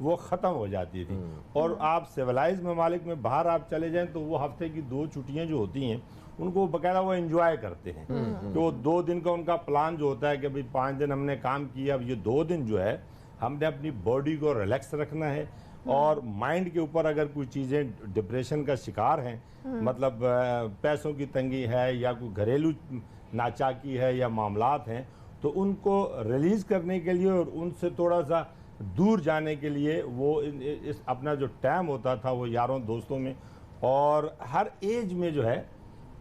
وہ ختم ہو جاتی تھی. اور آپ سیولائز ممالک میں باہر آپ چلے جائیں تو وہ ہفتے کی 2 چھٹیاں جو ہوتی ہیں ان کو باقاعدہ وہ انجوائے کرتے ہیں کہ وہ 2 دن کا ان کا پلان جو ہوتا ہے کہ بھئی 5 دن ہم نے کام کیا, اب یہ 2 دن جو ہے ہم نے اپنی باڈی کو ریلیکس رکھنا ہے. اور مائنڈ کے اوپر اگر کوئی چیزیں ڈپریشن کا شکار ہیں, مطلب پیسوں کی تنگی ہے یا کوئی گھریلو ناچاکی ہے یا معاملات ہیں, تو ان کو ریلیز کرنے کے لیے اور ان سے تھوڑا سا دور جانے کے لیے وہ اس اپنا جو ٹائم ہوتا تھا وہ یاروں دوستوں میں. اور ہر ایج میں جو ہے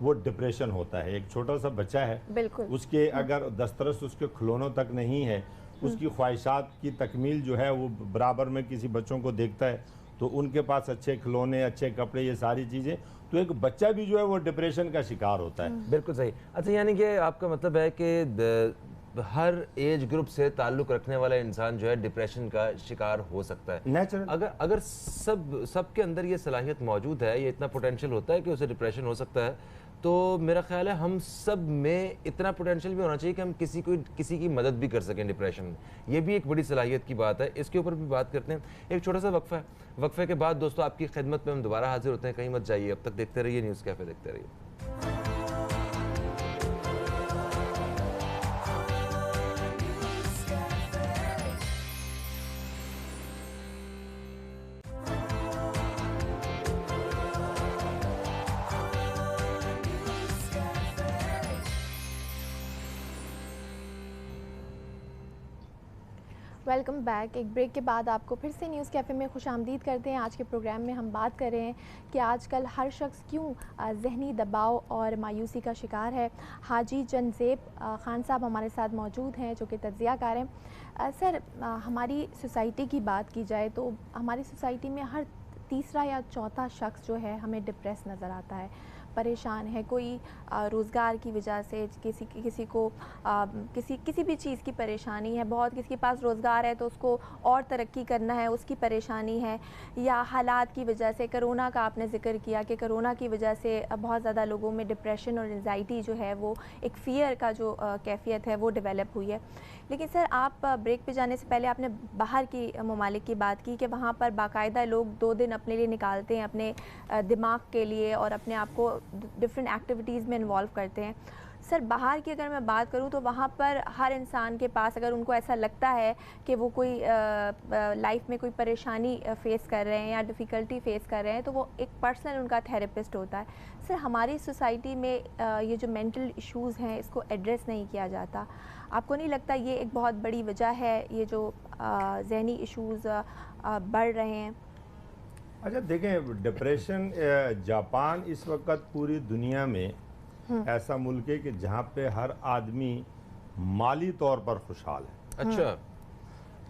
وہ ڈپریشن ہوتا ہے. ایک چھوٹا سا بچہ ہے, بالکل اس کے اگر دسترس اس کے کھلونوں تک نہیں ہے, اس کی خواہشات کی تکمیل جو ہے وہ برابر میں کسی بچوں کو دیکھتا ہے تو ان کے پاس اچھے کھلونے, اچھے کپڑے, یہ ساری چیزیں, تو ایک بچہ بھی جو ہے وہ ڈپریشن کا شکار ہوتا ہے. بالکل صحیح. اچھا, یعنی کہ آپ کا مطلب ہے کہ ہر ایج گروپ سے تعلق رکھنے والا انسان جو ہے ڈپریشن کا شکار ہو سکتا ہے. نیچرل اگر سب کے اندر یہ صلاحیت موجود ہے, یہ اتنا پوٹینشیل ہوتا ہے کہ اسے ڈپریشن ہو سکتا ہے, تو میرا خیال ہے ہم سب میں اتنا پوٹینشیل بھی ہونا چاہیے کہ ہم کسی کی مدد بھی کر سکیں ڈپریشن میں. یہ بھی ایک بڑی صلاحیت کی بات ہے, اس کے اوپر بھی بات کرتے ہیں. ایک چھوٹا سا وقفہ ہے, وقفے کے بعد دوستو آپ کی خدمت میں ہم دوبارہ حاضر ہوتے ہیں. کہیں مت جائیے, اب تک دیکھتے رہیے نیوز کیفے, دیکھتے رہیے. Welcome back. ایک بریک کے بعد آپ کو پھر سے نیوز کیفے میں خوش آمدید کرتے ہیں. آج کے پروگرام میں ہم بات کر رہے ہیں کہ آج کل ہر شخص کیوں ذہنی دباؤ اور مایوسی کا شکار ہے. حاجی جنزیب خان صاحب ہمارے ساتھ موجود ہیں جو کہ تجزیہ کار ہیں. سر, ہماری سوسائٹی کی بات کی جائے تو ہماری سوسائٹی میں ہر تیسرا یا چوتھا شخص جو ہے ہمیں ڈپریس نظر آتا ہے, پریشان ہے. کوئی روزگار کی وجہ سے کسی کو کسی بھی چیز کی پریشانی ہے, بہت کسی کے پاس روزگار ہے تو اس کو اور ترقی کرنا ہے, اس کی پریشانی ہے, یا حالات کی وجہ سے. کرونا کا آپ نے ذکر کیا کہ کرونا کی وجہ سے بہت زیادہ لوگوں میں ڈپریشن اور انزائٹی جو ہے وہ ایک فیئر کا جو کیفیت ہے وہ ڈیولپ ہوئی ہے. لیکن سر, آپ بریک پہ جانے سے پہلے آپ نے باہر کی ممالک کی بات کی کہ وہاں پر باقاعدہ لوگ 2 دن اپنے لیے نکالتے ہیں, اپنے دماغ کے لیے, اور اپنے آپ کو ڈفرینٹ ایکٹیویٹیز میں انوالو کرتے ہیں. سر, باہر کی اگر میں بات کروں تو وہاں پر ہر انسان کے پاس, اگر ان کو ایسا لگتا ہے کہ وہ کوئی لائف میں کوئی پریشانی فیس کر رہے ہیں یا ڈیفیکلٹی فیس کر رہے ہیں, تو وہ ایک پرسنل ان کا تھیراپسٹ ہوتا ہے. سر, ہماری سوسائٹی میں یہ جو مینٹل ایشوز ہیں اس کو ایڈریس نہیں کیا جاتا. آپ کو نہیں لگتا یہ ایک بہت بڑی وجہ ہے, یہ جو ذہنی ایشوز بڑھ رہے ہیں؟ اچھا دیکھیں, ڈپریشن, جاپان اس وقت پوری دنیا میں ایسا ملک ہے کہ جہاں پہ ہر آدمی مالی طور پر خوشحال ہے. اچھا.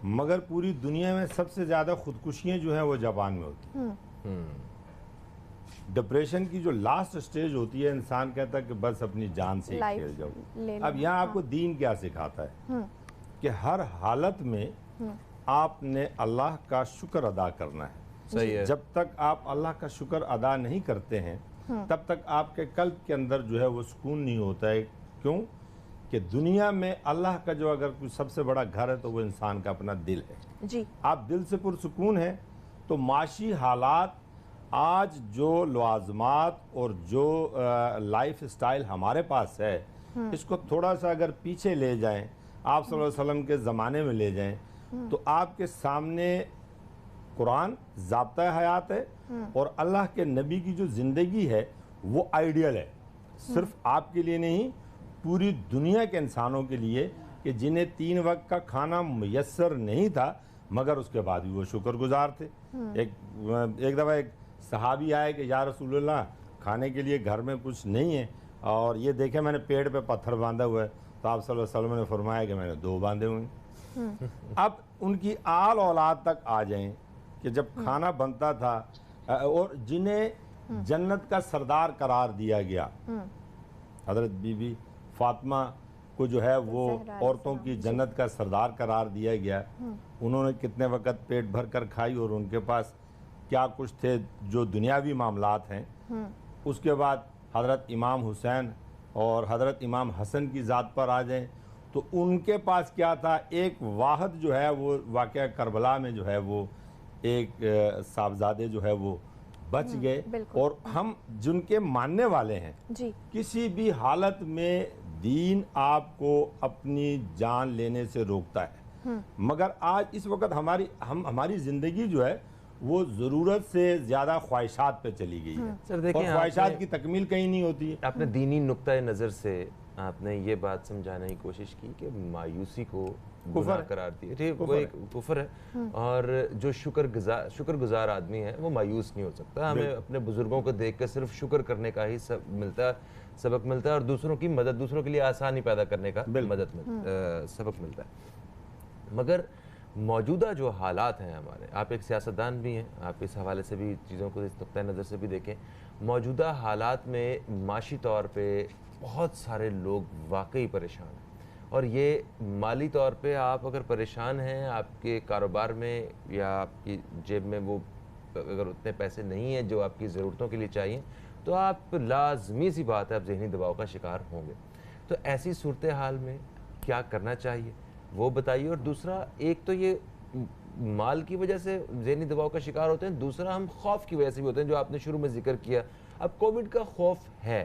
مگر پوری دنیا میں سب سے زیادہ خودکشیاں جو ہیں وہ جاپان میں ہوتی ہیں. ڈپریشن کی جو لاسٹ سٹیج ہوتی ہے, انسان کہتا ہے کہ بس اپنی جان سے کھیل جاؤ. اب یہاں آپ کو دین کیا سکھاتا ہے کہ ہر حالت میں آپ نے اللہ کا شکر ادا کرنا ہے. صحیح ہے. جب تک آپ اللہ کا شکر ادا نہیں کرتے ہیں تب تک آپ کے قلب کے اندر جو ہے وہ سکون نہیں ہوتا ہے. کیوں کہ دنیا میں اللہ کا جو اگر کوئی سب سے بڑا گھر ہے تو وہ انسان کا اپنا دل ہے. جی, آپ دل سے پرسکون ہیں تو معاشی حالات, آج جو لوازمات اور جو لائف سٹائل ہمارے پاس ہے, اس کو تھوڑا سا اگر پیچھے لے جائیں, آپ صلی اللہ علیہ وسلم کے زمانے میں لے جائیں, تو آپ کے سامنے قرآن ضابطہ حیات ہے اور اللہ کے نبی کی جو زندگی ہے وہ آئیڈیل ہے. صرف آپ کے لیے نہیں, پوری دنیا کے انسانوں کے لیے, کہ جنہیں 3 وقت کا کھانا میسر نہیں تھا مگر اس کے بعد بھی وہ شکر گزار تھے. ایک دفعہ ایک صحابی آئے کہ یا رسول اللہ, کھانے کے لیے گھر میں کچھ نہیں ہے اور یہ دیکھیں میں نے پیڑ پہ پتھر باندھا ہوا ہے. تو آپ صلی اللہ علیہ وسلم نے فرمایا کہ میں نے 2 باندھے ہوئے ہیں. اب ان کی آل اولاد تک آ جائیں کہ جب کھانا بنتا تھا, اور جنہیں جنت کا سردار قرار دیا گیا, حضرت بی بی فاطمہ کو جو ہے وہ عورتوں کی جنت کا سردار قرار دیا گیا. انہوں نے کتنے وقت پیٹ بھر کر کھائی اور ان کے پاس کیا کچھ تھے جو دنیاوی معاملات ہیں. اس کے بعد حضرت امام حسین اور حضرت امام حسن کی ذات پر آ جائیں تو ان کے پاس کیا تھا, ایک واحد جو ہے وہ واقعہ کربلا میں جو ہے وہ ایک صاحبزادے جو ہے وہ بچ گئے، بالکل۔ اور ہم جن کے ماننے والے ہیں جی کسی بھی حالت میں دین آپ کو اپنی جان لینے سے روکتا ہے، مگر آج اس وقت ہماری زندگی جو ہے وہ ضرورت سے زیادہ خواہشات پہ چلی گئی ہے، سر دیکھیں، اور خواہشات کی تکمیل کہیں نہیں ہوتی ہے۔ آپ نے دینی نقطۂ نظر سے آپ نے یہ بات سمجھانے کی کوشش کی کہ مایوسی کو گناہ قرار دیا، ٹھیک، وہ ایک کفر ہے، اور جو شکر گزار آدمی ہے وہ مایوس نہیں ہو سکتا۔ ہمیں اپنے بزرگوں کو دیکھ کر صرف شکر کرنے کا ہی سبق ملتا ہے، اور دوسروں کی مدد، دوسروں کے لیے آسانی پیدا کرنے کا سبق ملتا ہے۔ مگر موجودہ جو حالات ہیں ہمارے، آپ ایک سیاستدان بھی ہیں، آپ اس حوالے سے بھی چیزوں کو اس نقطۂ نظر سے بھی دیکھیں، موجودہ حالات میں معاشی طور پہ بہت سارے لوگ واقعی پریشان ہیں، اور یہ مالی طور پہ آپ اگر پریشان ہیں، آپ کے کاروبار میں یا آپ کی جیب میں وہ اگر اتنے پیسے نہیں ہیں جو آپ کی ضرورتوں کے لیے چاہیے، تو آپ لازمی سی بات ہے آپ ذہنی دباؤ کا شکار ہوں گے۔ تو ایسی صورتحال میں کیا کرنا چاہیے وہ بتائیے، اور دوسرا، ایک تو یہ مال کی وجہ سے ذہنی دباؤ کا شکار ہوتے ہیں، دوسرا ہم خوف کی وجہ سے بھی ہوتے ہیں، جو آپ نے شروع میں ذکر کیا۔ اب کووڈ کا خوف ہے،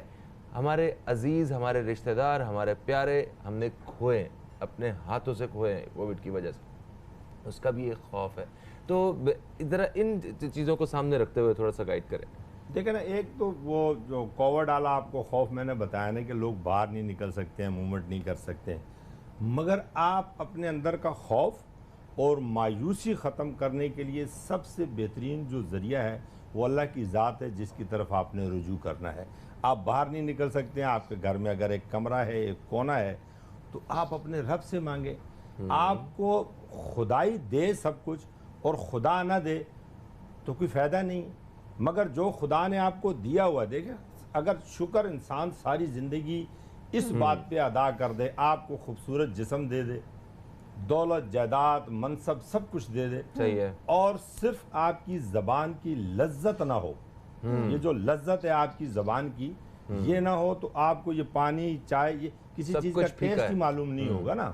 ہمارے عزیز، ہمارے رشتہ دار، ہمارے پیارے ہم نے کھوئے، اپنے ہاتھوں سے کھوئے ہیں کووڈ کی وجہ سے، اس کا بھی ایک خوف ہے۔ تو ذرا ان چیزوں کو سامنے رکھتے ہوئے تھوڑا سا گائیڈ کریں۔ دیکھیں نا، ایک تو وہ جو کووڈ والا آپ کو خوف میں نے بتایا نا کہ لوگ باہر نہیں نکل سکتے ہیں، موومنٹ نہیں کر سکتے ہیں، مگر آپ اپنے اندر کا خوف اور مایوسی ختم کرنے کے لیے سب سے بہترین جو ذریعہ ہے وہ اللہ کی ذات ہے، جس کی طرف آپ نے رجوع کرنا ہے۔ آپ باہر نہیں نکل سکتے ہیں، آپ کے گھر میں اگر ایک کمرہ ہے، ایک کونا ہے، تو آپ اپنے رب سے مانگیں۔ آپ کو خدائی دے سب کچھ اور خدا نہ دے تو کوئی فائدہ نہیں، مگر جو خدا نے آپ کو دیا ہوا، دیکھیں اگر شکر انسان ساری زندگی اس بات پہ ادا کر دے، آپ کو خوبصورت جسم دے دے، دولت، جائیداد، منصب، سب کچھ دے دے، صحیح ہے، اور صرف آپ کی زبان کی لذت نہ ہو، یہ جو لذت ہے آپ کی زبان کی یہ نہ ہو، تو آپ کو یہ پانی، چائے، یہ کسی چیز کا ٹیسٹ ہی معلوم نہیں ہوگا نا۔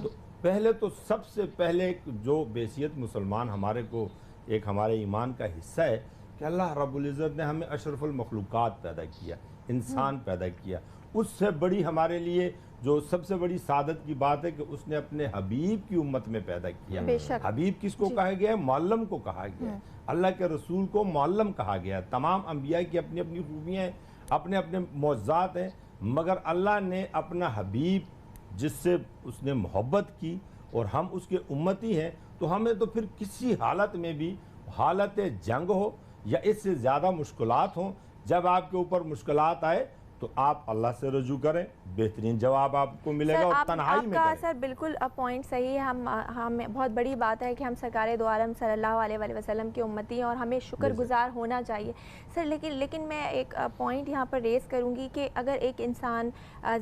تو پہلے تو سب سے پہلے جو بحیثیت مسلمان ہمارے کو ایک ہمارے ایمان کا حصہ ہے کہ اللہ رب العزت نے ہمیں اشرف المخلوقات پیدا کیا، انسان پیدا کیا۔ اس سے بڑی ہمارے لیے جو سب سے بڑی سعادت کی بات ہے کہ اس نے اپنے حبیب کی امت میں پیدا کیا۔ حبیب کس کو کہا گیا ہے؟ معلم کو کہا گیا ہے۔ اللہ کے رسول کو معلم کہا گیا ہے۔ تمام انبیاء کی اپنی اپنی خوبیاں ہیں، اپنے اپنے معجزات ہیں، مگر اللہ نے اپنا حبیب جس سے اس نے محبت کی اور ہم اس کے امتی ہیں، تو ہمیں تو پھر کسی حالت میں بھی، حالت جنگ ہو یا اس سے زیادہ مشکلات ہوں، جب آپ کے اوپر مشکلات آئے تو آپ اللہ سے رجوع کریں، بہترین جواب آپ کو ملے گا، اور تنہائی میں آپ کا کریں۔ سر بالکل پوائنٹ صحیح ہے۔ ہم بہت بڑی بات ہے کہ ہم سرکار دو عالم صلی اللہ علیہ وسلم کی امتی ہیں، اور ہمیں شکر گزار ہونا چاہیے سر۔ لیکن میں ایک پوائنٹ یہاں پر ریز کروں گی کہ اگر ایک انسان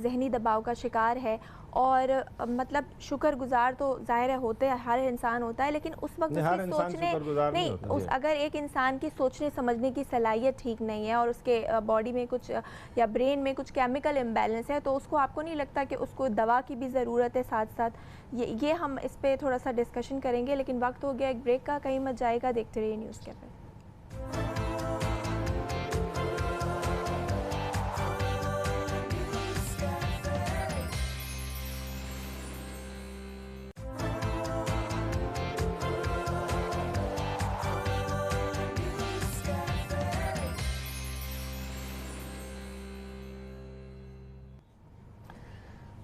ذہنی دباؤ کا شکار ہے، اور مطلب شکر گزار تو ظاہر ہے ہوتے ہر انسان ہوتا ہے، لیکن اس وقت اس کی سوچنے نہیں، اگر ایک انسان کی سوچنے سمجھنے کی صلاحیت ٹھیک نہیں ہے، اور اس کے باڈی میں کچھ یا برین میں کچھ کیمیکل امبیلنس ہے، تو اس کو آپ کو نہیں لگتا کہ اس کو دوا کی بھی ضرورت ہے ساتھ ساتھ؟ یہ ہم اس پہ تھوڑا سا ڈسکشن کریں گے، لیکن وقت ہو گیا ایک بریک کا، کہیں مت جائے گا، دیکھتے رہیے نیوز کیفے۔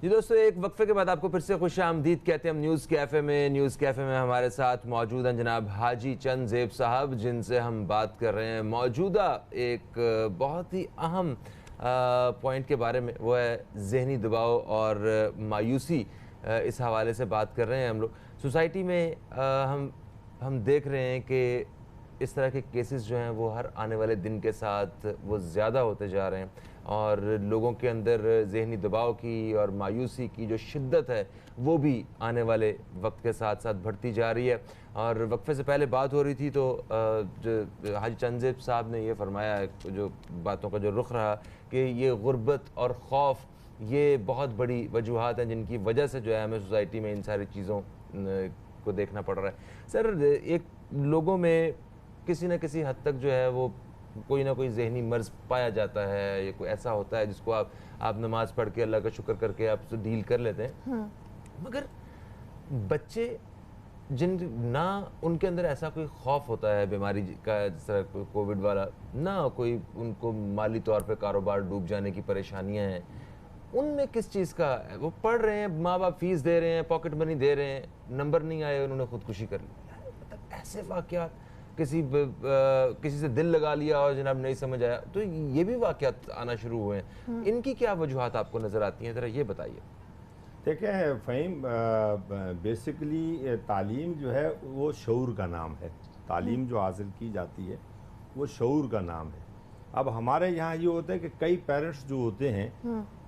جی دوستو، ایک وقفے کے بعد آپ کو پھر سے خوش آمدید کہتے ہیں ہم نیوز کیفے میں۔ نیوز کیفے میں ہمارے ساتھ موجود ہیں جناب حاجی چند زیب صاحب، جن سے ہم بات کر رہے ہیں موجودہ ایک بہت ہی اہم پوائنٹ کے بارے میں، وہ ہے ذہنی دباؤ اور مایوسی۔ اس حوالے سے بات کر رہے ہیں ہم لوگ۔ سوسائٹی میں ہم دیکھ رہے ہیں کہ اس طرح کے کیسز جو ہیں وہ ہر آنے والے دن کے ساتھ وہ زیادہ ہوتے جا رہے ہیں، اور لوگوں کے اندر ذہنی دباؤ کی اور مایوسی کی جو شدت ہے وہ بھی آنے والے وقت کے ساتھ ساتھ بڑھتی جا رہی ہے۔ اور وقفے سے پہلے بات ہو رہی تھی تو حاجی چند زیب صاحب نے یہ فرمایا، جو باتوں کا جو رخ رہا، کہ یہ غربت اور خوف یہ بہت بڑی وجوہات ہیں جن کی وجہ سے جو ہے ہمیں سوسائٹی میں ان ساری چیزوں کو دیکھنا پڑ رہا ہے. سر ایک لوگوں میں کسی نہ کسی حد تک جو ہے وہ کوئی نہ کوئی ذہنی مرض پایا جاتا ہے, یا کوئی ایسا ہوتا ہے جس کو آپ نماز پڑھ کے اللہ کا شکر کر کے آپ سے ڈیل کر لیتے ہیں, مگر بچے جن نہ ان کے اندر ایسا کوئی خوف ہوتا ہے بیماری کا جس طرح کووڈ والا, نہ کوئی ان کو مالی طور پہ کاروبار ڈوب جانے کی پریشانیاں ہیں, ان میں کس چیز کا وہ پڑھ رہے ہیں, ماں باپ فیس دے رہے ہیں, پاکٹ منی دے رہے ہیں, نمبر نہیں آئے انہوں نے خودکشی کر لی, مطلب ایسے واقعات, کسی سے دل لگا لیا اور جناب نہیں سمجھ آیا, تو یہ بھی واقعات آنا شروع ہوئے ہیں, ان کی کیا وجوہات آپ کو نظر آتی ہیں, ذرا یہ بتائیے. دیکھیں فہیم, بیسیکلی تعلیم جو ہے وہ شعور کا نام ہے. تعلیم جو حاصل کی جاتی ہے وہ شعور کا نام ہے. اب ہمارے یہاں یہ ہوتا ہے کہ کئی پیرنٹس جو ہوتے ہیں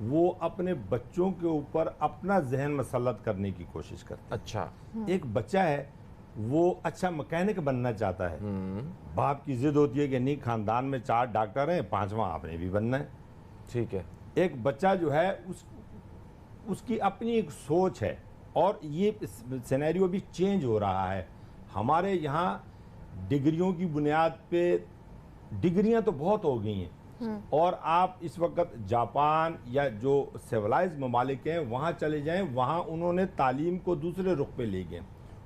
وہ اپنے بچوں کے اوپر اپنا ذہن مسلط کرنے کی کوشش کرتے ہیں. اچھا, ایک بچہ ہے وہ اچھا مکینک بننا چاہتا ہے, باپ کی ضد ہوتی ہے کہ نہیں خاندان میں 4 ڈاکٹر ہیں, 5واں آپ نے بھی بننا ہے. ٹھیک ہے. ایک بچہ جو ہے اس کی اپنی ایک سوچ ہے, اور یہ سینیریو بھی چینج ہو رہا ہے. ہمارے یہاں ڈگریوں کی بنیاد پہ ڈگریاں تو بہت ہو گئی ہیں, اور آپ اس وقت جاپان یا جو سیولائز ممالک ہیں وہاں چلے جائیں, وہاں انہوں نے تعلیم کو دوسرے رخ پہ لے گئے,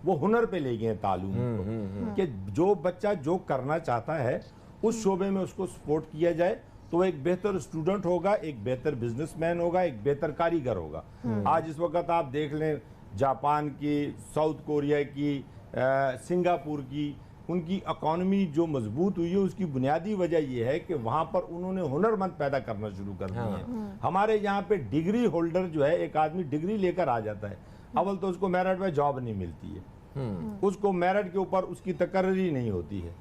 وہ ہنر پہ لے گئے تعلیم کو, کہ جو بچہ جو کرنا چاہتا ہے اس شعبے میں اس کو سپورٹ کیا جائے تو وہ ایک بہتر اسٹوڈنٹ ہوگا, ایک بہتر بزنس مین ہوگا, ایک بہتر کاریگر ہوگا. آج اس وقت آپ دیکھ لیں جاپان کی, ساؤتھ کوریا کی, سنگاپور کی, ان کی اکانومی جو مضبوط ہوئی ہے اس کی بنیادی وجہ یہ ہے کہ وہاں پر انہوں نے ہنرمند پیدا کرنا شروع کر دیے ہیں. ہمارے یہاں پہ ڈگری ہولڈر جو ہے, ایک آدمی ڈگری لے کر آ جاتا ہے, اول تو اس کو میرٹ میں جاب نہیں ملتی ہے, اس کو میرٹ کے اوپر اس کی تقرری نہیں ہوتی ہے,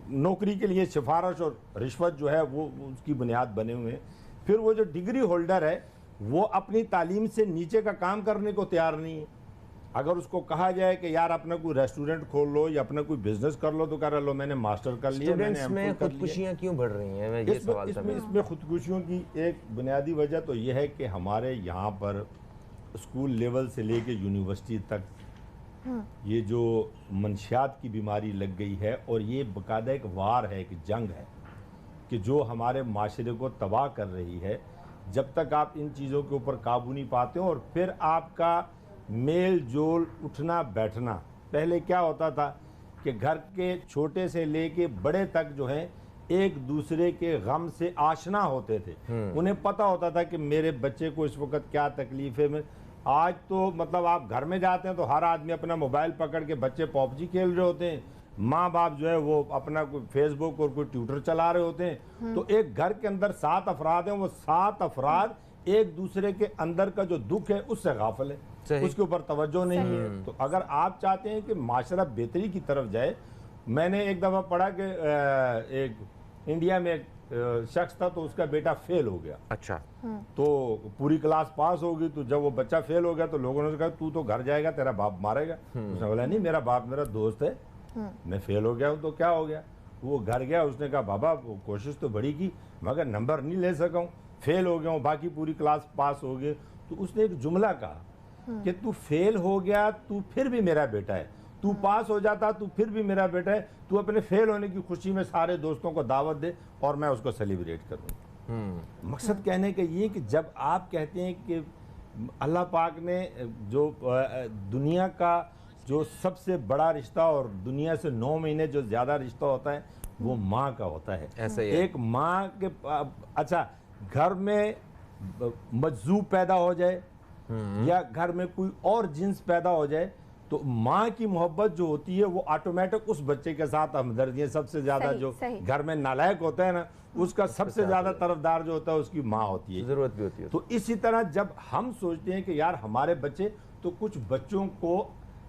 نوکری کے لیے سفارش اور رشوت جو ہے وہ اس کی بنیاد بنے ہوئے ہیں. پھر وہ جو ڈگری ہولڈر ہے وہ اپنی تعلیم سے نیچے کا کام کرنے کو تیار نہیں ہے. اگر اس کو کہا جائے کہ یار اپنا کوئی ریسٹورنٹ کھول لو یا اپنا کوئی بزنس کر لو, تو کہہ رہا لو میں نے ماسٹر کر لیا, میں نے ایم فل کر لیا. خودکشیاں کیوں بڑھ رہی ہیں, یہ سوال تھا. اس میں خودکشیوں کی ایک بنیادی وجہ تو یہ ہے کہ ہمارے یہاں پر اسکول لیول سے لے کے یونیورسٹی تک یہ جو منشیات کی بیماری لگ گئی ہے, اور یہ باقاعدہ ایک وار ہے, ایک جنگ ہے کہ جو ہمارے معاشرے کو تباہ کر رہی ہے. جب تک آپ ان چیزوں کے اوپر قابو نہیں پاتے ہو, اور پھر آپ کا میل جول اٹھنا بیٹھنا, پہلے کیا ہوتا تھا کہ گھر کے چھوٹے سے لے کے بڑے تک جو ہیں ایک دوسرے کے غم سے آشنا ہوتے تھے, انہیں پتہ ہوتا تھا کہ میرے بچے کو اس وقت کیا تکلیف ہے. آج تو مطلب آپ گھر میں جاتے ہیں تو ہر آدمی اپنا موبائل پکڑ کے, بچے پاپ جی کھیل رہے ہوتے ہیں, ماں باپ جو ہے وہ اپنا کوئی فیس بک اور کوئی ٹویٹر چلا رہے ہوتے ہیں. تو ایک گھر کے اندر 7 افراد ہیں, وہ 7 افراد ایک دوسرے کے اندر کا جو دکھ ہے اس سے غافل ہے, اس کے اوپر توجہ نہیں ہے. تو اگر آپ چاہتے ہیں کہ معاشرہ بہتری کی طرف جائے, میں نے ایک دفعہ پڑھا کہ ایک انڈیا میں شخص تھا تو اس کا بیٹا فیل ہو گیا. اچھا, تو پوری کلاس پاس ہو گئی, تو جب وہ بچہ فیل ہو گیا تو لوگوں نے کہا تو گھر جائے گا, تیرا باپ مارے گا. اس نے بولا نہیں, میرا باپ میرا دوست ہے, میں فیل ہو گیا ہوں تو کیا ہو گیا. وہ گھر گیا, اس نے کہا بابا کوشش تو بڑی کی مگر نمبر نہیں لے سکا ہوں, فیل ہو گیا ہوں, باقی پوری کلاس پاس ہو گئے. تو اس نے ایک جملہ کہا کہ تو فیل ہو گیا تو پھر بھی میرا بیٹا ہے, تو پاس ہو جاتا تو پھر بھی میرا بیٹا ہے, تو اپنے فیل ہونے کی خوشی میں سارے دوستوں کو دعوت دے اور میں اس کو سیلیبریٹ کروں. مقصد کہنے کا یہ کہ جب آپ کہتے ہیں کہ اللہ پاک نے جو دنیا کا جو سب سے بڑا رشتہ اور دنیا سے 9 مہینے جو زیادہ رشتہ ہوتا ہے وہ ماں کا ہوتا ہے. ایک ماں کے, اچھا گھر میں مجذوب پیدا ہو جائے یا گھر میں کوئی اور جنس پیدا ہو جائے تو ماں کی محبت جو ہوتی ہے وہ آٹومیٹک اس بچے کے ساتھ ہمدردی, سب سے زیادہ جو گھر میں نالائق ہوتا ہے نا اس کا سب سے زیادہ طرفدار جو ہوتا ہے اس کی ماں ہوتی ہے, ضرورت بھی ہوتی ہے. تو اسی طرح جب ہم سوچتے ہیں کہ یار ہمارے بچے, تو کچھ بچوں کو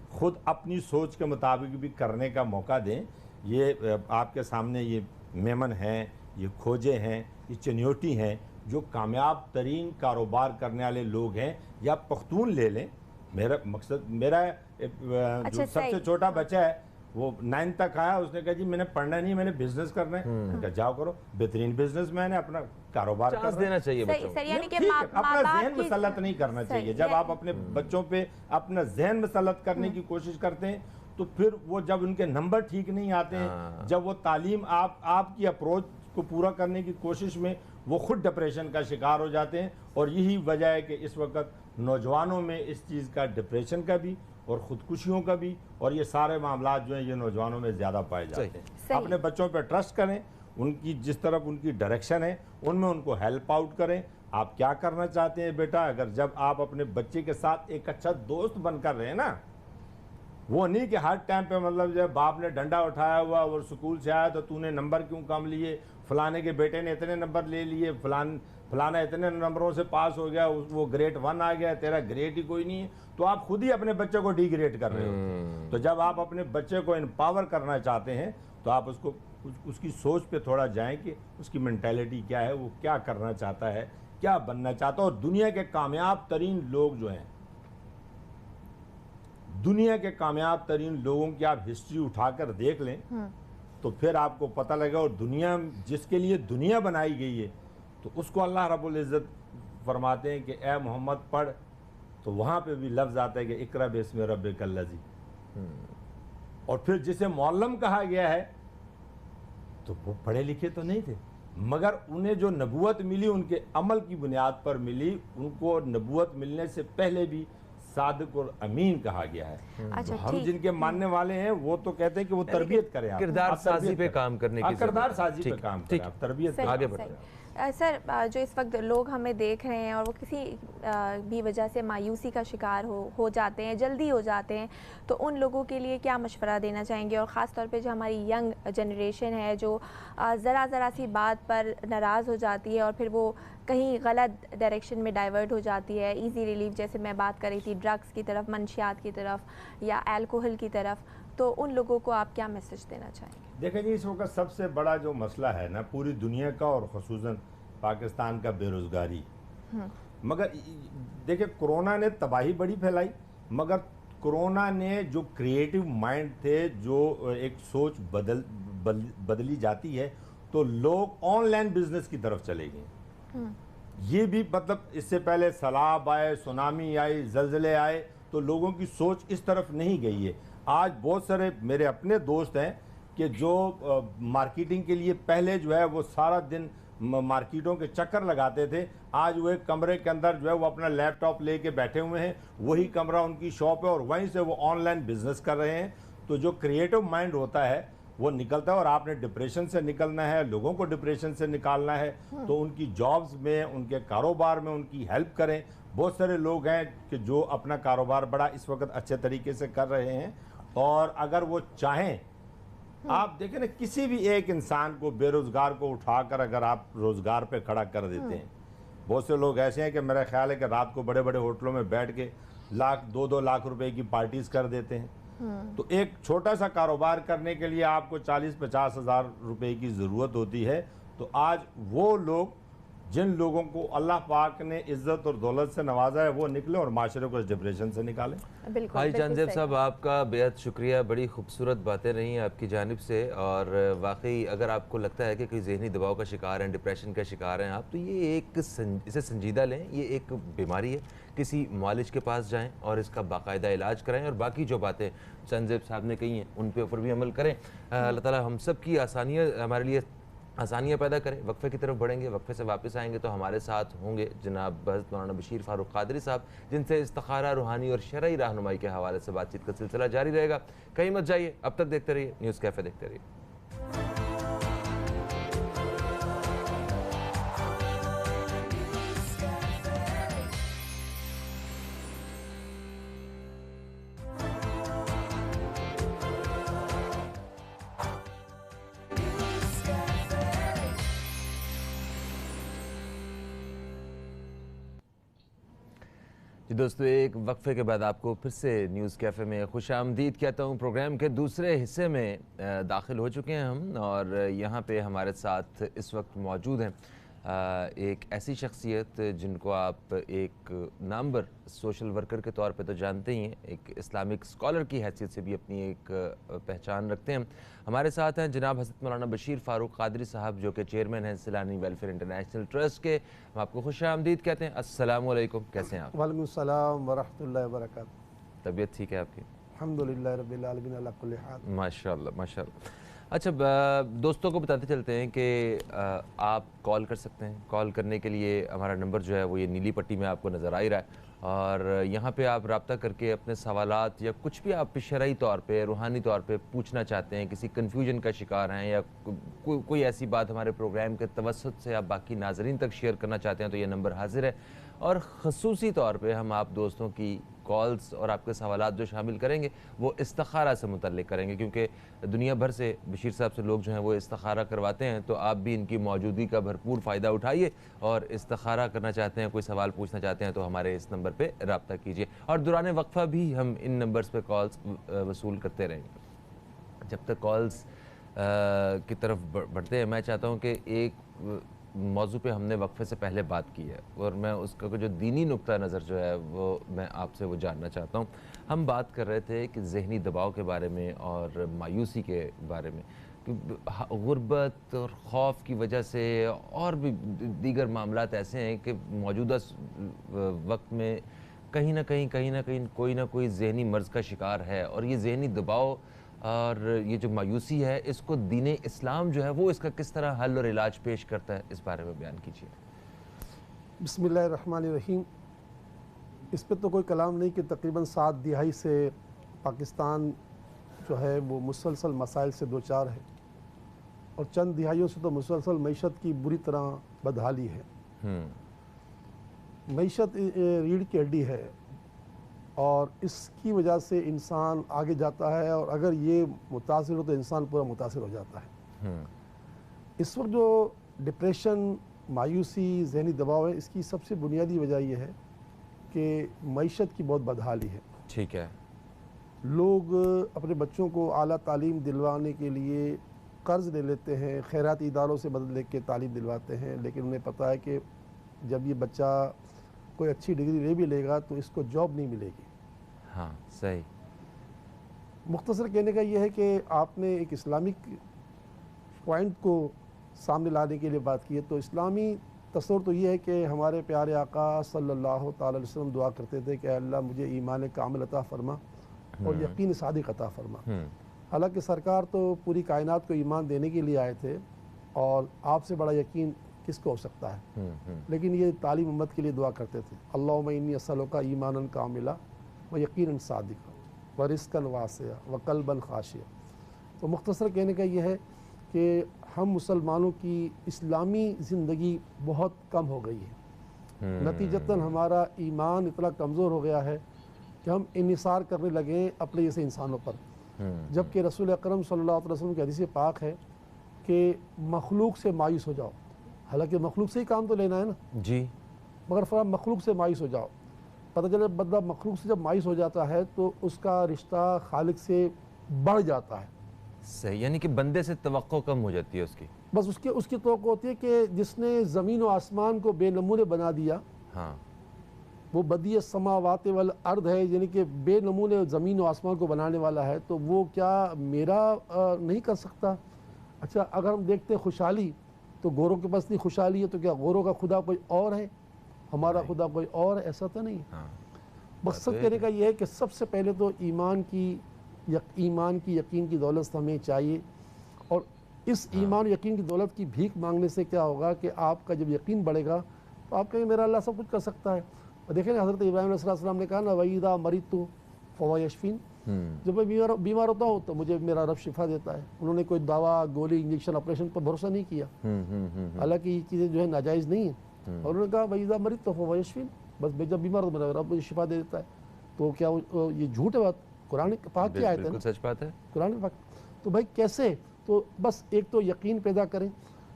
خود اپنی سوچ کے مطابق بھی کرنے کا موقع دیں. یہ آپ کے سامنے یہ میمن ہیں, یہ کھوجے ہیں, یہ چنیوٹی ہیں, جو کامیاب ترین کاروبار کرنے والے لوگ ہیں. یا پختون لے لیں, میرا مقصد, میرا جو سب سے چھوٹا بچہ ہے وہ 9 تک آیا, اس نے کہا جی میں نے پڑھنا نہیں, میں نے بزنس کرنا ہے. کہا جاؤ کرو, بہترین بزنس مین ہے, اپنا کاروبار کر رہا ہے. دینا چاہیے بچوں کو. یعنی کہ اپنا ذہن مسلط نہیں کرنا چاہیے. جب آپ اپنے بچوں پہ اپنا ذہن مسلط کرنے کی کوشش کرتے ہیں تو پھر وہ جب ان کے نمبر ٹھیک نہیں آتے ہیں, جب وہ تعلیم آپ کی اپروچ کو پورا کرنے کی کوشش میں وہ خود ڈپریشن کا شکار ہو جاتے ہیں. اور یہی وجہ ہے کہ اس وقت نوجوانوں میں اس چیز کا, ڈپریشن کا بھی اور خودکشیوں کا بھی, اور یہ سارے معاملات جو ہیں یہ نوجوانوں میں زیادہ پائے جاتے ہیں. اپنے بچوں پہ ٹرسٹ کریں, ان کی جس طرف ان کی ڈائریکشن ہے ان میں ان کو ہیلپ آؤٹ کریں. آپ کیا کرنا چاہتے ہیں بیٹا, اگر جب آپ اپنے بچے کے ساتھ ایک اچھا دوست بن کر رہے ہیں نا, وہ نہیں کہ ہر ٹائم پہ مطلب جو باپ نے ڈنڈا اٹھایا ہوا اور اسکول سے آیا تو تو نے نمبر کیوں کم لیے, فلانے کے بیٹے نے اتنے نمبر لے لیے, فلانا اتنے نمبروں سے پاس ہو گیا, وہ گریڈ 1 آ گیا, تیرا گریڈ ہی کوئی نہیں ہے, تو آپ خود ہی اپنے بچے کو ڈی گریڈ کر رہے ہوتے. تو جب آپ اپنے بچے کو امپاور کرنا چاہتے ہیں تو آپ اس کی سوچ پہ تھوڑا جائیں کہ اس کی مینٹیلٹی کیا ہے, وہ کیا کرنا چاہتا ہے, کیا بننا چاہتا ہے. اور دنیا کے کامیاب ترین لوگ جو ہیں, دنیا کے کامیاب ترین لوگوں کی آپ ہسٹری اٹھا کر دیکھ لیں تو پھر آپ کو پتہ لگا. اور دنیا جس کے لیے دنیا بنائی گئی ہے تو اس کو اللہ رب العزت فرماتے ہیں کہ اے محمد پڑھ, تو وہاں پہ بھی لفظ آتا ہے کہ اقرأ باسم ربک الذی. اور پھر جسے معلم کہا گیا ہے تو وہ پڑھے لکھے تو نہیں تھے, مگر انہیں جو نبوت ملی ان کے عمل کی بنیاد پر ملی. ان کو نبوت ملنے سے پہلے بھی صادق اور امین کہا گیا ہے. تو ہم جن کے ماننے والے ہیں وہ تو کہتے ہیں کہ وہ تربیت کریں, آپ کردار سازی پہ کام کرنے کی, کردار سازی پہ کام کریں, آپ تربیت آگے بڑھیں. سر, جو اس وقت لوگ ہمیں دیکھ رہے ہیں اور وہ کسی بھی وجہ سے مایوسی کا شکار ہو جاتے ہیں, جلدی ہو جاتے ہیں, تو ان لوگوں کے لیے کیا مشورہ دینا چاہیں گے؟ اور خاص طور پہ جو ہماری ینگ جنریشن ہے جو ذرا سی بات پر ناراض ہو جاتی ہے اور پھر وہ کہیں غلط ڈائریکشن میں ڈائیورٹ ہو جاتی ہے, ایزی ریلیف جیسے میں بات کر رہی تھی, ڈرگس کی طرف, منشیات کی طرف یا الکوہل کی طرف, تو ان لوگوں کو آپ کیا میسج دینا چاہیں گے؟ دیکھیں جی, اس وقت سب سے بڑا جو مسئلہ ہے نا پوری دنیا کا اور خصوصاً پاکستان کا بے روزگاری. مگر دیکھیں کرونا نے تباہی بڑی پھیلائی, مگر کرونا نے جو کریٹیو مائنڈ تھے, جو ایک سوچ بدلی جاتی ہے تو لوگ آن لائن بزنس کی طرف چلے گئے. یہ بھی مطلب اس سے پہلے سیلاب آئے, سونامی آئی, زلزلے آئے, تو لوگوں کی سوچ اس طرف نہیں گئی ہے. آج بہت سارے میرے اپنے دوست ہیں کہ جو مارکیٹنگ کے لیے پہلے جو ہے وہ سارا دن مارکیٹوں کے چکر لگاتے تھے, آج وہ ایک کمرے کے اندر جو ہے وہ اپنا لیپ ٹاپ لے کے بیٹھے ہوئے ہیں, وہی کمرہ ان کی شاپ ہے اور وہیں سے وہ آن لائن بزنس کر رہے ہیں. تو جو کریٹو مائنڈ ہوتا ہے وہ نکلتا ہے, اور آپ نے ڈپریشن سے نکلنا ہے, لوگوں کو ڈپریشن سے نکالنا ہے, تو ان کی جابز میں, ان کے کاروبار میں ان کی ہیلپ کریں. بہت سارے لوگ ہیں کہ جو اپنا کاروبار بڑا اس وقت اچھے طریقے سے کر رہے ہیں, اور اگر وہ چاہیں, آپ دیکھیں نا کسی بھی ایک انسان کو, بے روزگار کو اٹھا کر اگر آپ روزگار پہ کھڑا کر دیتے ہیں. بہت سے لوگ ایسے ہیں کہ میرا خیال ہے کہ رات کو بڑے بڑے ہوٹلوں میں بیٹھ کے 2 لاکھ روپے کی پارٹیز کر دیتے ہیں. تو ایک چھوٹا سا کاروبار کرنے کے لیے آپ کو 40-50 ہزار روپے کی ضرورت ہوتی ہے. تو آج وہ لوگ جن لوگوں کو اللہ پاک نے عزت اور دولت سے نوازا ہے وہ نکلیں اور معاشرے کو اس ڈپریشن سے نکالیں. بھائی جان زیب صاحب, آپ کا بہت شکریہ, بڑی خوبصورت باتیں رہی آپ کی جانب سے. اور واقعی اگر آپ کو لگتا ہے کہ کوئی ذہنی دباؤ کا شکار ہیں, ڈپریشن کا شکار ہیں آپ, تو یہ اسے سنجیدہ لیں. یہ ایک بیماری ہے, کسی معالج کے پاس جائیں اور اس کا باقاعدہ علاج کرائیں. اور باقی جو باتیں چند زیب صاحب نے کہی ہیں ان پہ اوپر بھی عمل کریں. اللہ تعالیٰ ہم سب کی ہمارے لیے آسانیاں پیدا کریں. وقفے کی طرف بڑھیں گے, وقفے سے واپس آئیں گے تو ہمارے ساتھ ہوں گے جناب حضرت مولانا بشیر فاروق قادری صاحب, جن سے استخارہ, روحانی اور شرعی رہنمائی کے حوالے سے بات چیت کا سلسلہ جاری رہے گا. کہیں مت جائیے, اب تک دیکھتے رہیے نیوز کیفے, دیکھتے رہیے. جی دوستو, ایک وقفے کے بعد آپ کو پھر سے نیوز کیفے میں خوش آمدید کہتا ہوں. پروگرام کے دوسرے حصے میں داخل ہو چکے ہیں ہم, اور یہاں پہ ہمارے ساتھ اس وقت موجود ہیں ایک ایسی شخصیت جن کو آپ ایک نامور سوشل ورکر کے طور پہ تو جانتے ہی ہیں، ایک اسلامک اسکالر کی حیثیت سے بھی اپنی ایک پہچان رکھتے ہیں۔ ہمارے ساتھ ہیں جناب حضرت مولانا بشیر فاروق قادری صاحب، جو کہ چیئرمین ہیں سیلانی ویلفیئر انٹرنیشنل ٹرسٹ کے۔ ہم آپ کو خوش آمدید کہتے ہیں۔ السلام علیکم، کیسے ہیں آپ؟ وعلیکم السلام ورحمۃ اللہ وبرکاتہ۔ طبیعت ٹھیک ہے آپ کی؟ الحمدللہ رب العالمین علی کل حال۔ ماشاءاللہ ماشاءاللہ۔ اچھا، دوستوں کو بتاتے چلتے ہیں کہ آپ کال کر سکتے ہیں۔ کال کرنے کے لیے ہمارا نمبر جو ہے وہ یہ نیلی پٹی میں آپ کو نظر آ ہی رہا ہے، اور یہاں پہ آپ رابطہ کر کے اپنے سوالات یا کچھ بھی آپ شرعی طور پہ، روحانی طور پہ پوچھنا چاہتے ہیں، کسی کنفیوژن کا شکار ہیں یا کوئی ایسی بات ہمارے پروگرام کے توسط سے آپ باقی ناظرین تک شیئر کرنا چاہتے ہیں، تو یہ نمبر حاضر ہے۔ اور خصوصی طور پہ ہم آپ دوستوں کی کالز اور آپ کے سوالات جو شامل کریں گے وہ استخارہ سے متعلق کریں گے، کیونکہ دنیا بھر سے بشیر صاحب سے لوگ جو ہیں وہ استخارہ کرواتے ہیں، تو آپ بھی ان کی موجودگی کا بھرپور فائدہ اٹھائیے اور استخارہ کرنا چاہتے ہیں، کوئی سوال پوچھنا چاہتے ہیں تو ہمارے اس نمبر پہ رابطہ کیجیے، اور دوران وقفہ بھی ہم ان نمبرز پہ کالز وصول کرتے رہیں گے۔ جب تک کالز کی طرف بڑھتے ہیں، میں چاہتا ہوں کہ ایک موضوع پہ ہم نے وقفے سے پہلے بات کی ہے، اور میں اس کا جو دینی نقطہ نظر جو ہے وہ میں آپ سے وہ جاننا چاہتا ہوں۔ ہم بات کر رہے تھے کہ ذہنی دباؤ کے بارے میں اور مایوسی کے بارے میں، کہ غربت اور خوف کی وجہ سے اور بھی دیگر معاملات ایسے ہیں کہ موجودہ وقت میں کہیں نہ کہیں کوئی ذہنی مرض کا شکار ہے، اور یہ ذہنی دباؤ اور یہ جو مایوسی ہے، اس کو دین اسلام جو ہے وہ اس کا کس طرح حل اور علاج پیش کرتا ہے، اس بارے میں بیان کیجیے۔ بسم اللہ الرحمن الرحیم۔ اس پہ تو کوئی کلام نہیں کہ تقریباً 7 دہائی سے پاکستان جو ہے وہ مسلسل مسائل سے دوچار ہے، اور چند دہائیوں سے تو مسلسل معیشت کی بری طرح بدحالی ہے۔ معیشت ریڑھ کی ہڈی ہے، اور اس کی وجہ سے انسان آگے جاتا ہے، اور اگر یہ متاثر ہو تو انسان پورا متاثر ہو جاتا ہے۔ اس وقت جو ڈپریشن، مایوسی، ذہنی دباؤ ہے، اس کی سب سے بنیادی وجہ یہ ہے کہ معیشت کی بہت بدحالی ہے۔ ٹھیک ہے۔ لوگ اپنے بچوں کو اعلیٰ تعلیم دلوانے کے لیے قرض لے لیتے ہیں، خیراتی اداروں سے مدد لے کے تعلیم دلواتے ہیں، لیکن انہیں پتہ ہے کہ جب یہ بچہ کوئی اچھی ڈگری لے بھی لے گا تو اس کو جاب نہیں ملے گی۔ ہاں، صحیح۔ مختصر کہنے کا یہ ہے کہ آپ نے ایک اسلامک پوائنٹ کو سامنے لانے کے لیے بات کی ہے، تو اسلامی تصور تو یہ ہے کہ ہمارے پیارے آقا صلی اللہ تعالی علیہ وسلم دعا کرتے تھے کہ اے اللہ مجھے ایمان کامل عطا فرما اور یقین صادق عطا فرما۔ حالانکہ سرکار تو پوری کائنات کو ایمان دینے کے لیے آئے تھے، اور آپ سے بڑا یقین کس کو ہو سکتا ہے، لیکن یہ تعلیم امت کے لیے دعا کرتے تھے، اللہم انی اسألک ایمانا کاملا و یقینا صادقا و رزقا واسعا و قلبا خاشعا۔ تو مختصر کہنے کا یہ ہے کہ ہم مسلمانوں کی اسلامی زندگی بہت کم ہو گئی ہے، نتیجتاً ہمارا ایمان اتنا کمزور ہو گیا ہے کہ ہم انحصار کرنے لگے ہیں اپنے جیسے انسانوں پر، جبکہ رسول اکرم صلی اللہ علیہ وسلم کی حدیث پاک ہے کہ مخلوق سے مایوس ہو جاؤ۔ حالانکہ مخلوق سے ہی کام تو لینا ہے نا جی، مگر فرمایا مخلوق سے مایوس ہو جاؤ۔ پتہ چلے بندہ مخلوق سے جب مایوس ہو جاتا ہے تو اس کا رشتہ خالق سے بڑھ جاتا ہے۔ صحیح، یعنی کہ بندے سے توقع کم ہو جاتی ہے اس کی۔ بس اس کی توقع ہوتی ہے کہ جس نے زمین و آسمان کو بے نمونے بنا دیا، ہاں، وہ بدیع السماوات والارض ہے، یعنی کہ بے نمونے زمین و آسمان کو بنانے والا ہے، تو وہ کیا میرا نہیں کر سکتا؟ اچھا، اگر ہم دیکھتے ہیں خوشحالی، تو گوروں کے پاس نہیں خوشحالی ہے، تو کیا گوروں کا خدا کوئی اور ہے، ہمارا خدا کوئی اور ہے؟ ایسا تو نہیں۔ مقصد کہنے کا یہ ہے کہ سب سے پہلے تو ایمان کی یقین کی دولت ہمیں چاہیے، اور اس ایمان و یقین کی دولت کی بھیک مانگنے سے کیا ہوگا کہ آپ کا جب یقین بڑھے گا تو آپ کہیں میرا اللہ سب کچھ کر سکتا ہے۔ اور دیکھیں نا، حضرت ابراہیم علیہ السلام نے کہا نا وَإِذَا مَرِضْتُ فَهُوَ یشفین، جب میں بیمار ہوتا ہوں تو مجھے میرا رب شفا دیتا ہے۔ انہوں نے کوئی دوا، گولی، انجیکشن، آپریشن پر بھروسہ نہیں کیا، حالانکہ یہ چیزیں جو ہے ناجائز نہیں ہیں، اور انہوں نے کہا وَإِذَا مَرِضْتُ فَهُوَ یشفین، بس میں جب بیمار ہوں میرا رب مجھے شفا دے دیتا ہے۔ تو کیا یہ جھوٹ ہے؟ بات قرآن پاک کی آیت ہے، بالکل سچ بات ہے، قرآن پاک۔ تو بھائی کیسے؟ تو بس ایک تو یقین پیدا کریں،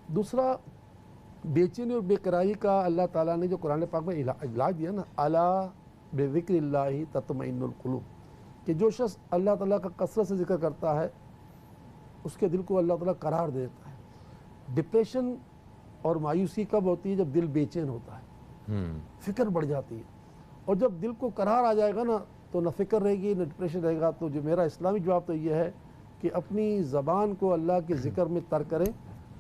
دوسرا بے چینی اور بے قراری کا اللہ تعالیٰ نے جو قرآن پاک میں علاج دیا نا، الا بذکر اللہ تطمئن القلوب، کہ جو شخص اللہ تعالیٰ کا کثرت سے ذکر کرتا ہے اس کے دل کو اللہ تعالیٰ قرار دیتا ہے۔ ڈپریشن اور مایوسی کب ہوتی ہے؟ جب دل بے چین ہوتا ہے، فکر بڑھ جاتی ہے، اور جب دل کو قرار آ جائے گا نا تو نہ فکر رہے گی نہ ڈپریشن رہے گا۔ تو جو میرا اسلامی جواب تو یہ ہے کہ اپنی زبان کو اللہ کے ذکر میں تر کریں۔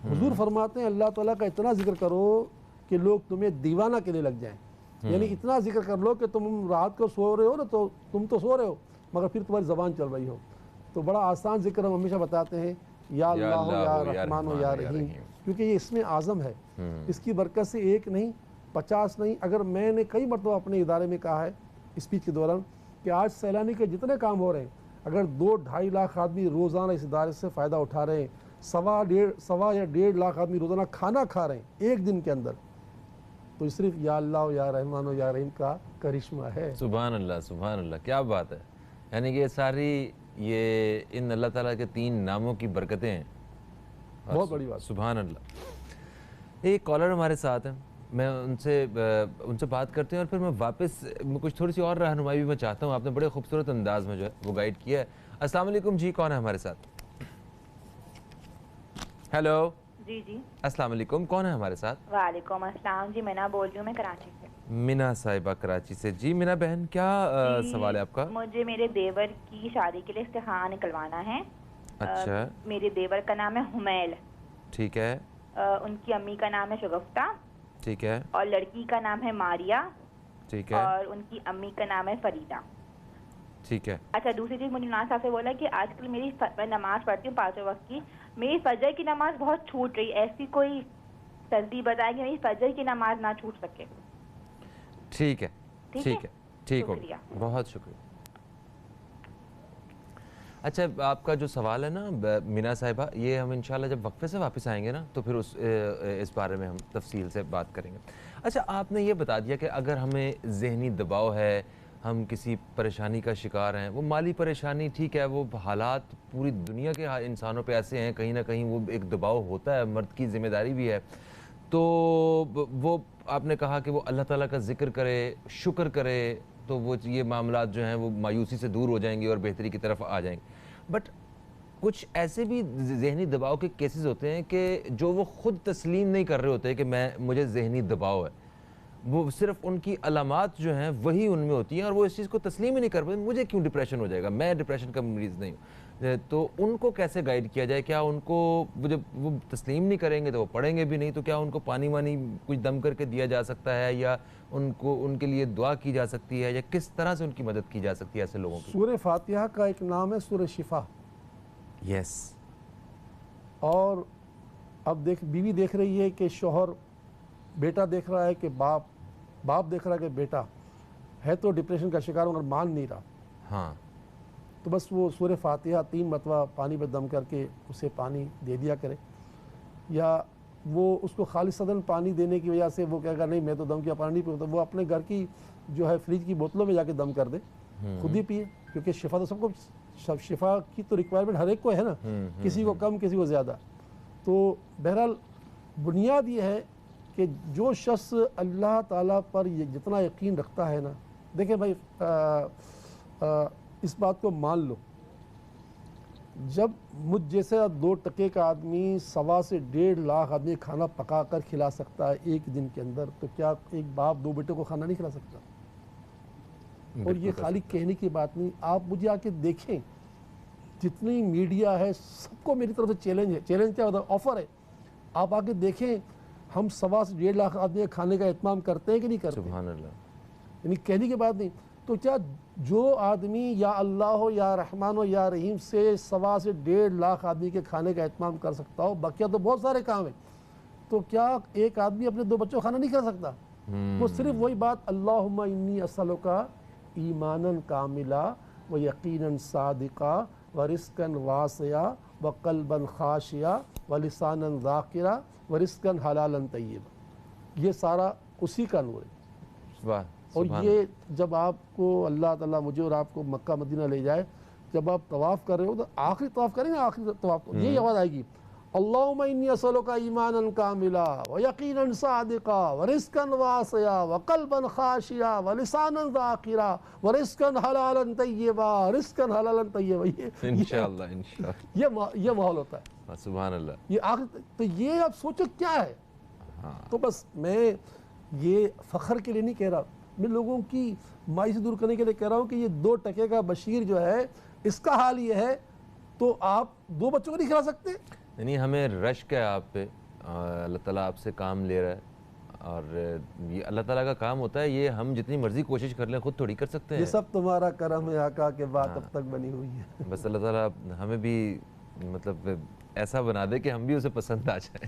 حضور فرماتے ہیں اللہ تعالیٰ کا اتنا ذکر کرو کہ لوگ تمہیں دیوانہ کہنے لگ جائیں، یعنی اتنا ذکر کر لو کہ تم رات کو سو رہے ہو نا تو تم تو سو رہے ہو مگر پھر تمہاری زبان چل رہی ہو۔ تو بڑا آسان ذکر ہم ہمیشہ بتاتے ہیں، یا اللہ ہو یا رحمان ہو یا رحیم، کیونکہ یہ اسم اعظم ہے۔ اس کی برکت سے ایک نہیں 50 نہیں، اگر میں نے کئی مرتبہ اپنے ادارے میں کہا ہے اسپیچ کے دوران کہ آج سیلانی کے جتنے کام ہو رہے ہیں، اگر 2-2.5 لاکھ آدمی روزانہ اس ادارے سے فائدہ اٹھا رہے ہیں، 1.25 لاکھ آدمی روزانہ کھانا کھا رہے ہیں ایک دن کے اندر، تو صرف یا اللہ یا رحمان و یا رحیم کا کرشمہ ہے۔ سبحان اللہ، سبحان اللہ، کیا بات ہے! یعنی کہ یہ ساری یہ ان اللہ تعالیٰ کے 3 ناموں کی برکتیں ہیں، بہت بڑی بات۔ سبحان اللہ۔ ایک کالر ہمارے ساتھ ہیں، میں ان سے بات کرتے ہیں اور پھر میں واپس کچھ تھوڑی سی اور رہنمائی بھی میں چاہتا ہوں۔ آپ نے بڑے خوبصورت انداز میں جو ہے وہ گائیڈ کیا ہے۔ السلام علیکم جی، کون ہے ہمارے ساتھ؟ ہیلو جی السلام علیکم، کون ہے ہمارے ساتھ؟ وعلیکم السلام جی، مینا بول رہی ہوں میں کراچی سے۔ مینا صاحبہ کراچی سے، جی مینا بہن کیا سوال ہے آپ کا؟ مجھے میرے دیور کی شادی کے لیے استخارہ نکلوانا ہے۔ اچھا، میرے دیور کا نام ہے حمیل، ٹھیک ہے، ان کی امی کا نام ہے شگفتہ، ٹھیک ہے، اور لڑکی کا نام ہے ماریا، ٹھیک ہے، اور ان کی امی کا نام ہے فریدہ۔ ٹھیک ہے۔ اچھا، دوسری چیز مجھے ناز صاحب سے بولا کہ آج کل میں نماز پڑھتی ہوں 5 وقت کی، میری فجر کی نماز بہت چھوٹ رہی، ایسی کوئی ترتیب بتائیں کہ میری فجر کی نماز نہ چھوٹ سکے۔ ٹھیک ہے، ٹھیک ہے، ٹھیک ہو شکریہ، بہت شکریہ۔ اچھا، آپ کا جو سوال ہے نا مینا صاحبہ، یہ ہم انشاءاللہ جب وقفے سے واپس آئیں گے نا تو پھر اس بارے میں ہم تفصیل سے بات کریں گے۔ اچھا، آپ نے یہ بتا دیا کہ اگر ہمیں ذہنی دباؤ ہے، ہم کسی پریشانی کا شکار ہیں، وہ مالی پریشانی ٹھیک ہے، وہ حالات پوری دنیا کے انسانوں پہ ایسے ہیں، کہیں نہ کہیں وہ ایک دباؤ ہوتا ہے، مرد کی ذمہ داری بھی ہے، تو وہ آپ نے کہا کہ وہ اللہ تعالیٰ کا ذکر کرے، شکر کرے، تو وہ یہ معاملات جو ہیں وہ مایوسی سے دور ہو جائیں گے اور بہتری کی طرف آ جائیں گے۔ بٹ کچھ ایسے بھی ذہنی دباؤ کے کیسز ہوتے ہیں کہ جو وہ خود تسلیم نہیں کر رہے ہوتے کہ مجھے ذہنی دباؤ ہے، وہ صرف ان کی علامات جو ہیں وہی ان میں ہوتی ہیں اور وہ اس چیز کو تسلیم ہی نہیں کر پاتے، مجھے کیوں ڈپریشن ہو جائے گا، میں ڈپریشن کا مریض نہیں ہوں۔ تو ان کو کیسے گائیڈ کیا جائے؟ کیا ان کو جب وہ تسلیم نہیں کریں گے تو وہ پڑھیں گے بھی نہیں، تو کیا ان کو پانی وانی کچھ دم کر کے دیا جا سکتا ہے، یا ان کے لیے دعا کی جا سکتی ہے، یا کس طرح سے ان کی مدد کی جا سکتی ہے ایسے لوگوں کی؟ سورہ فاتحہ کا ایک نام ہے سورہ شفا۔ یس۔ اور اب بیوی دیکھ رہی ہے کہ شوہر، بیٹا دیکھ رہا ہے کہ باپ دیکھ رہا ہے کہ بیٹا ہے تو ڈپریشن کا شکار مگر مان نہیں رہا، ہاں، تو بس وہ سورہ فاتحہ 3 مرتبہ پانی پہ دم کر کے اسے پانی دے دیا کرے، یا وہ اس کو خالصتاً پانی دینے کی وجہ سے وہ کہے گا نہیں میں تو دم کیا پانی نہیں پیتا، وہ اپنے گھر کی جو ہے فریج کی بوتلوں میں جا کے دم کر دے، خود ہی پیے، کیونکہ شفا تو سب کو، شفا کی تو ریکوائرمنٹ ہر ایک کو ہے نا، کسی کو کم کسی کو زیادہ۔ تو بہرحال بنیاد یہ ہے کہ جو شخص اللہ تعالیٰ پر جتنا یقین رکھتا ہے نا، دیکھیں بھائی اس بات کو مان لو، جب مجھ جیسا 2 ٹکے کا آدمی 1.25 سے 1.5 لاکھ آدمی کھانا پکا کر کھلا سکتا ہے ایک دن کے اندر، تو کیا ایک باپ 2 بیٹے کو کھانا نہیں کھلا سکتا؟ اور یہ خالی کہنے کی بات نہیں، آپ مجھے آ کے دیکھیں، جتنی میڈیا ہے سب کو میری طرف سے چیلنج ہے۔ چیلنج کیا ہوتا ہے؟ آفر ہے، آپ آ کے دیکھیں ہم 1.25 سے 1.5 لاکھ آدمی کھانے کا اہتمام کرتے ہیں کہ نہیں کرتے؟ سبحان اللہ۔ یعنی کہنے کی بات نہیں، تو کیا جو آدمی یا اللہ ہو یا رحمان ہو یا رحیم سے 1.25 سے 1.5 لاکھ آدمی کے کھانے کا اہتمام کر سکتا ہو، باقیہ تو بہت سارے کام ہیں، تو کیا ایک آدمی اپنے 2 بچوں کو کھانا نہیں کھلا سکتا؟ وہ صرف وہی بات، اللہم انی اسألک ایمانا کاملا و یقینا صادقا و رزقا واسعا و قلبا خاشعا و لسانا ذاکرا و رزقا حلالا طیبا، یہ سارا اسی کا نور ہے۔ اور یہ جب آپ کو اللہ تعالیٰ مجھے اور آپ کو مکہ مدینہ لے جائے، جب آپ طواف کر رہے ہو تو آخری طواف کریں گے، آخری طواف یہی آواز آئے گی، اللہم انی اسألک ایمانا کاملا و یقینا صادقا و رزقا واسعا و قلبا خاشعا و لسانا ذاکرا و رزقا حلالا طیبا، رزقا حلالا طیبا، انشاءاللہ انشاءاللہ یہ ماحول ہوتا ہے، سبحان اللہ۔ یہ آخری، تو یہ آپ سوچو کیا ہے، تو بس میں یہ فخر کے لیے نہیں کہہ رہا، میں لوگوں کی مایوسی دور کرنے کے لیے کہہ رہا ہوں کہ یہ 2 ٹکے کا بشیر جو ہے اس کا حال یہ ہے تو آپ 2 بچوں کو نہیں کھلا سکتے؟ یعنی ہمیں رشک ہے آپ پہ، اللہ تعالیٰ آپ سے کام لے رہا ہے، اور یہ اللہ تعالیٰ کا کام ہوتا ہے، یہ ہم جتنی مرضی کوشش کر لیں خود تھوڑی کر سکتے ہیں. یہ سب تمہارا کرم ہے آقا کہ بات اب تک بنی ہوئی ہے. بس اللہ تعالیٰ ہمیں بھی مطلب ایسا بنا دے کہ ہم بھی اسے پسند آ جائیں.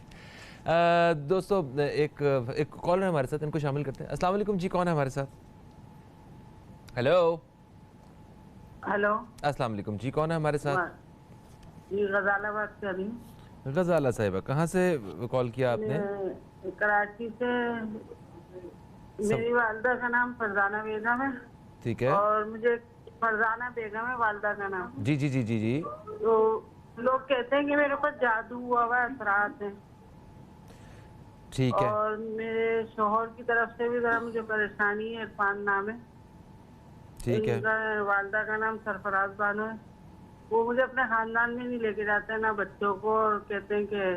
دوستو ایک کال ہے ہمارے ساتھ، ان کو شامل کرتے ہیں. السلام علیکم جی، کون ہے ہمارے ساتھ؟ ہیلو السلام علیکم جی، کون ہے ہمارے ساتھ؟ جی غزالہ بات کر رہی ہوں. غزالہ صاحبہ، کہاں سے کال کیا آپ نے؟ کراچی سے. میری والدہ کا نام فرزانہ بیگم ہے. ٹھیک ہے. اور مجھے فرزانہ بیگم ہے والدہ کا نام. جی جی جی جی جی. تو لوگ کہتے ہیں کہ میرے اوپر جادو ہوا ہوا، اثرات ہیں. ٹھیک ہے. اور میرے شوہر کی طرف سے بھی ذرا مجھے پریشانی ہے. عرفان نام ہے. ٹھیک ہے. والدہ کا نام سرفراز بانو ہے. وہ مجھے اپنے خاندان میں نہیں لے کے جاتے ہیں، نہ بچوں کو، اور کہتے ہیں کہ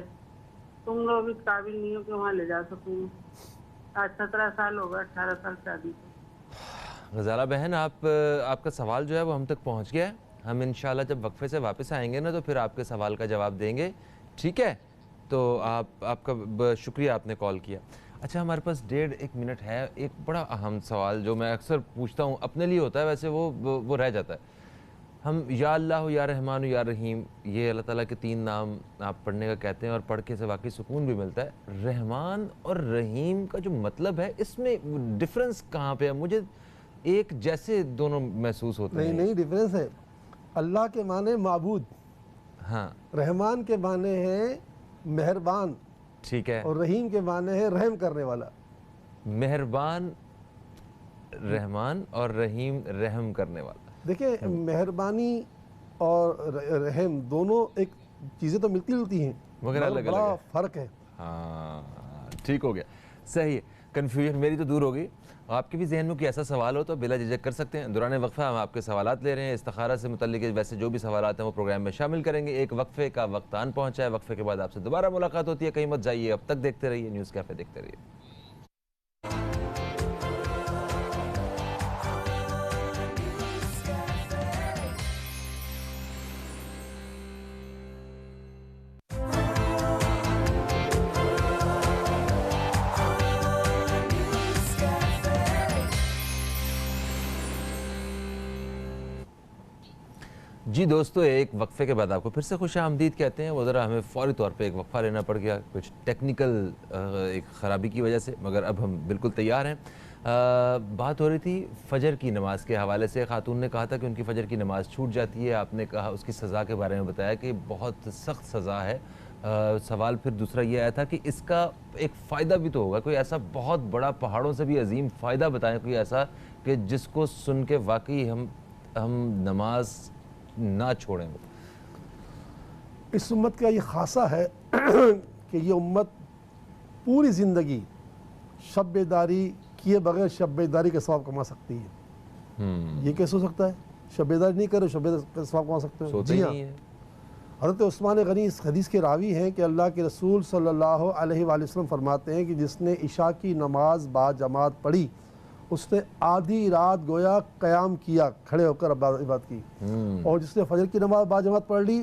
تم لوگ اس قابل نہیں ہو کہ وہاں لے جا سکوں. آج 17 سال ہوگا، 18 سال شادی. غزالہ بہن، آپ کا سوال جو ہے وہ ہم تک پہنچ گیا ہے. ہم انشاءاللہ جب وقفے سے واپس آئیں گے نا تو پھر آپ کے سوال کا جواب دیں گے. ٹھیک ہے؟ تو آپ کا شکریہ، آپ نے کال کیا. اچھا، ہمارے پاس 1.5 منٹ ہے. ایک بڑا اہم سوال جو میں اکثر پوچھتا ہوں، اپنے لیے ہوتا ہے ویسے، وہ رہ جاتا ہے. ہم یا اللہ یا رحمان یا رحیم، یہ اللہ تعالیٰ کے 3 نام آپ پڑھنے کا کہتے ہیں، اور پڑھ کے سے واقعی سکون بھی ملتا ہے. رحمان اور رحیم کا جو مطلب ہے، اس میں ڈفرنس کہاں پہ ہے؟ مجھے ایک جیسے دونوں محسوس ہوتے ہیں. نہیں ڈفرنس ہے. اللہ کے معنی معبود، ہاں. رحمان کے معنی ہے مہربان. ٹھیک ہے. اور رحیم کے معنی ہے رحم کرنے والا. مہربان رحمان اور رحیم رحم کرنے والا. دیکھیں، مہربانی اور رحم دونوں ایک چیزیں تو ملتی جلتی ہیں، مگر بڑا فرق ہے. ہاں ٹھیک ہو گیا، صحیح ہے. کنفیوژن میری تو دور ہو گئی. آپ کے بھی ذہن میں کوئی ایسا سوال ہو تو بلا جھجک کر سکتے ہیں. دوران وقفہ ہم آپ کے سوالات لے رہے ہیں. استخارہ سے متعلق ویسے جو بھی سوالات ہیں وہ پروگرام میں شامل کریں گے. ایک وقفے کا وقت آن پہنچا ہے. وقفے کے بعد آپ سے دوبارہ ملاقات ہوتی ہے. کہیں مت جائیے، اب تک دیکھتے رہیے نیوز کیفے، دیکھتے رہیے. جی دوستو، ایک وقفے کے بعد آپ کو پھر سے خوش آمدید کہتے ہیں. وہ ذرا ہمیں فوری طور پہ ایک وقفہ لینا پڑ گیا کچھ ٹیکنیکل ایک خرابی کی وجہ سے، مگر اب ہم بالکل تیار ہیں. بات ہو رہی تھی فجر کی نماز کے حوالے سے. خاتون نے کہا تھا کہ ان کی فجر کی نماز چھوٹ جاتی ہے. آپ نے کہا اس کی سزا کے بارے میں بتایا کہ بہت سخت سزا ہے. سوال پھر دوسرا یہ آیا تھا کہ اس کا ایک فائدہ بھی تو ہوگا، کوئی ایسا بہت بڑا پہاڑوں سے بھی عظیم فائدہ بتائیں، کوئی ایسا کہ جس کو سن کے واقعی ہم نماز نہ چھوڑیں. اس امت کا یہ خاصہ ہے کہ یہ امت پوری زندگی شب بیداری کیے بغیر شب بیداری کا ثواب کما سکتی ہے. یہ کیسے ہو سکتا ہے؟ شب بیداری نہیں کرو، شب بیداری کا ثواب کما سکتے ہو؟ جی ہاں. حضرت عثمان غنی اس حدیث کے راوی ہیں کہ اللہ کے رسول صلی اللہ علیہ وآلہ وسلم فرماتے ہیں کہ جس نے عشاء کی نماز با جماعت پڑھی، اس نے آدھی رات گویا قیام کیا، کھڑے ہو کر عبادت کی. اور جس نے فجر کی نماز با جماعت پڑھ لی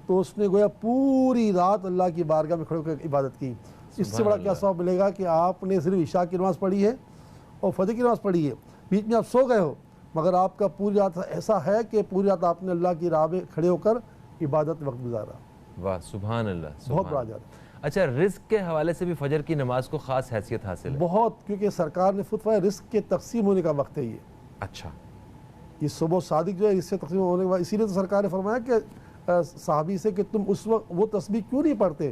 تو اس نے گویا پوری رات اللہ کی بارگاہ میں کھڑے ہو کر عبادت کی. اس سے بڑا کیا ثواب ملے گا کہ آپ نے صرف عشاء کی نماز پڑھی ہے اور فجر کی نماز پڑھی ہے، بیچ میں آپ سو گئے ہو، مگر آپ کا پوری رات ایسا ہے کہ پوری رات آپ نے اللہ کی راہ میں کھڑے ہو کر عبادت وقت گزارا. واہ سبحان اللہ. بہت بڑا جاتا. اچھا، رزق کے حوالے سے بھی فجر کی نماز کو خاص حیثیت حاصل ہے؟ بہت، کیونکہ سرکار نے خود فرمایا رزق کے تقسیم ہونے کا وقت ہے یہ. اچھا. یہ صبح صادق جو ہے اس سے تقسیم ہونے کے بعد، اسی لیے تو سرکار نے فرمایا کہ صحابی سے کہ تم اس وقت وہ تسبیح کیوں نہیں پڑھتے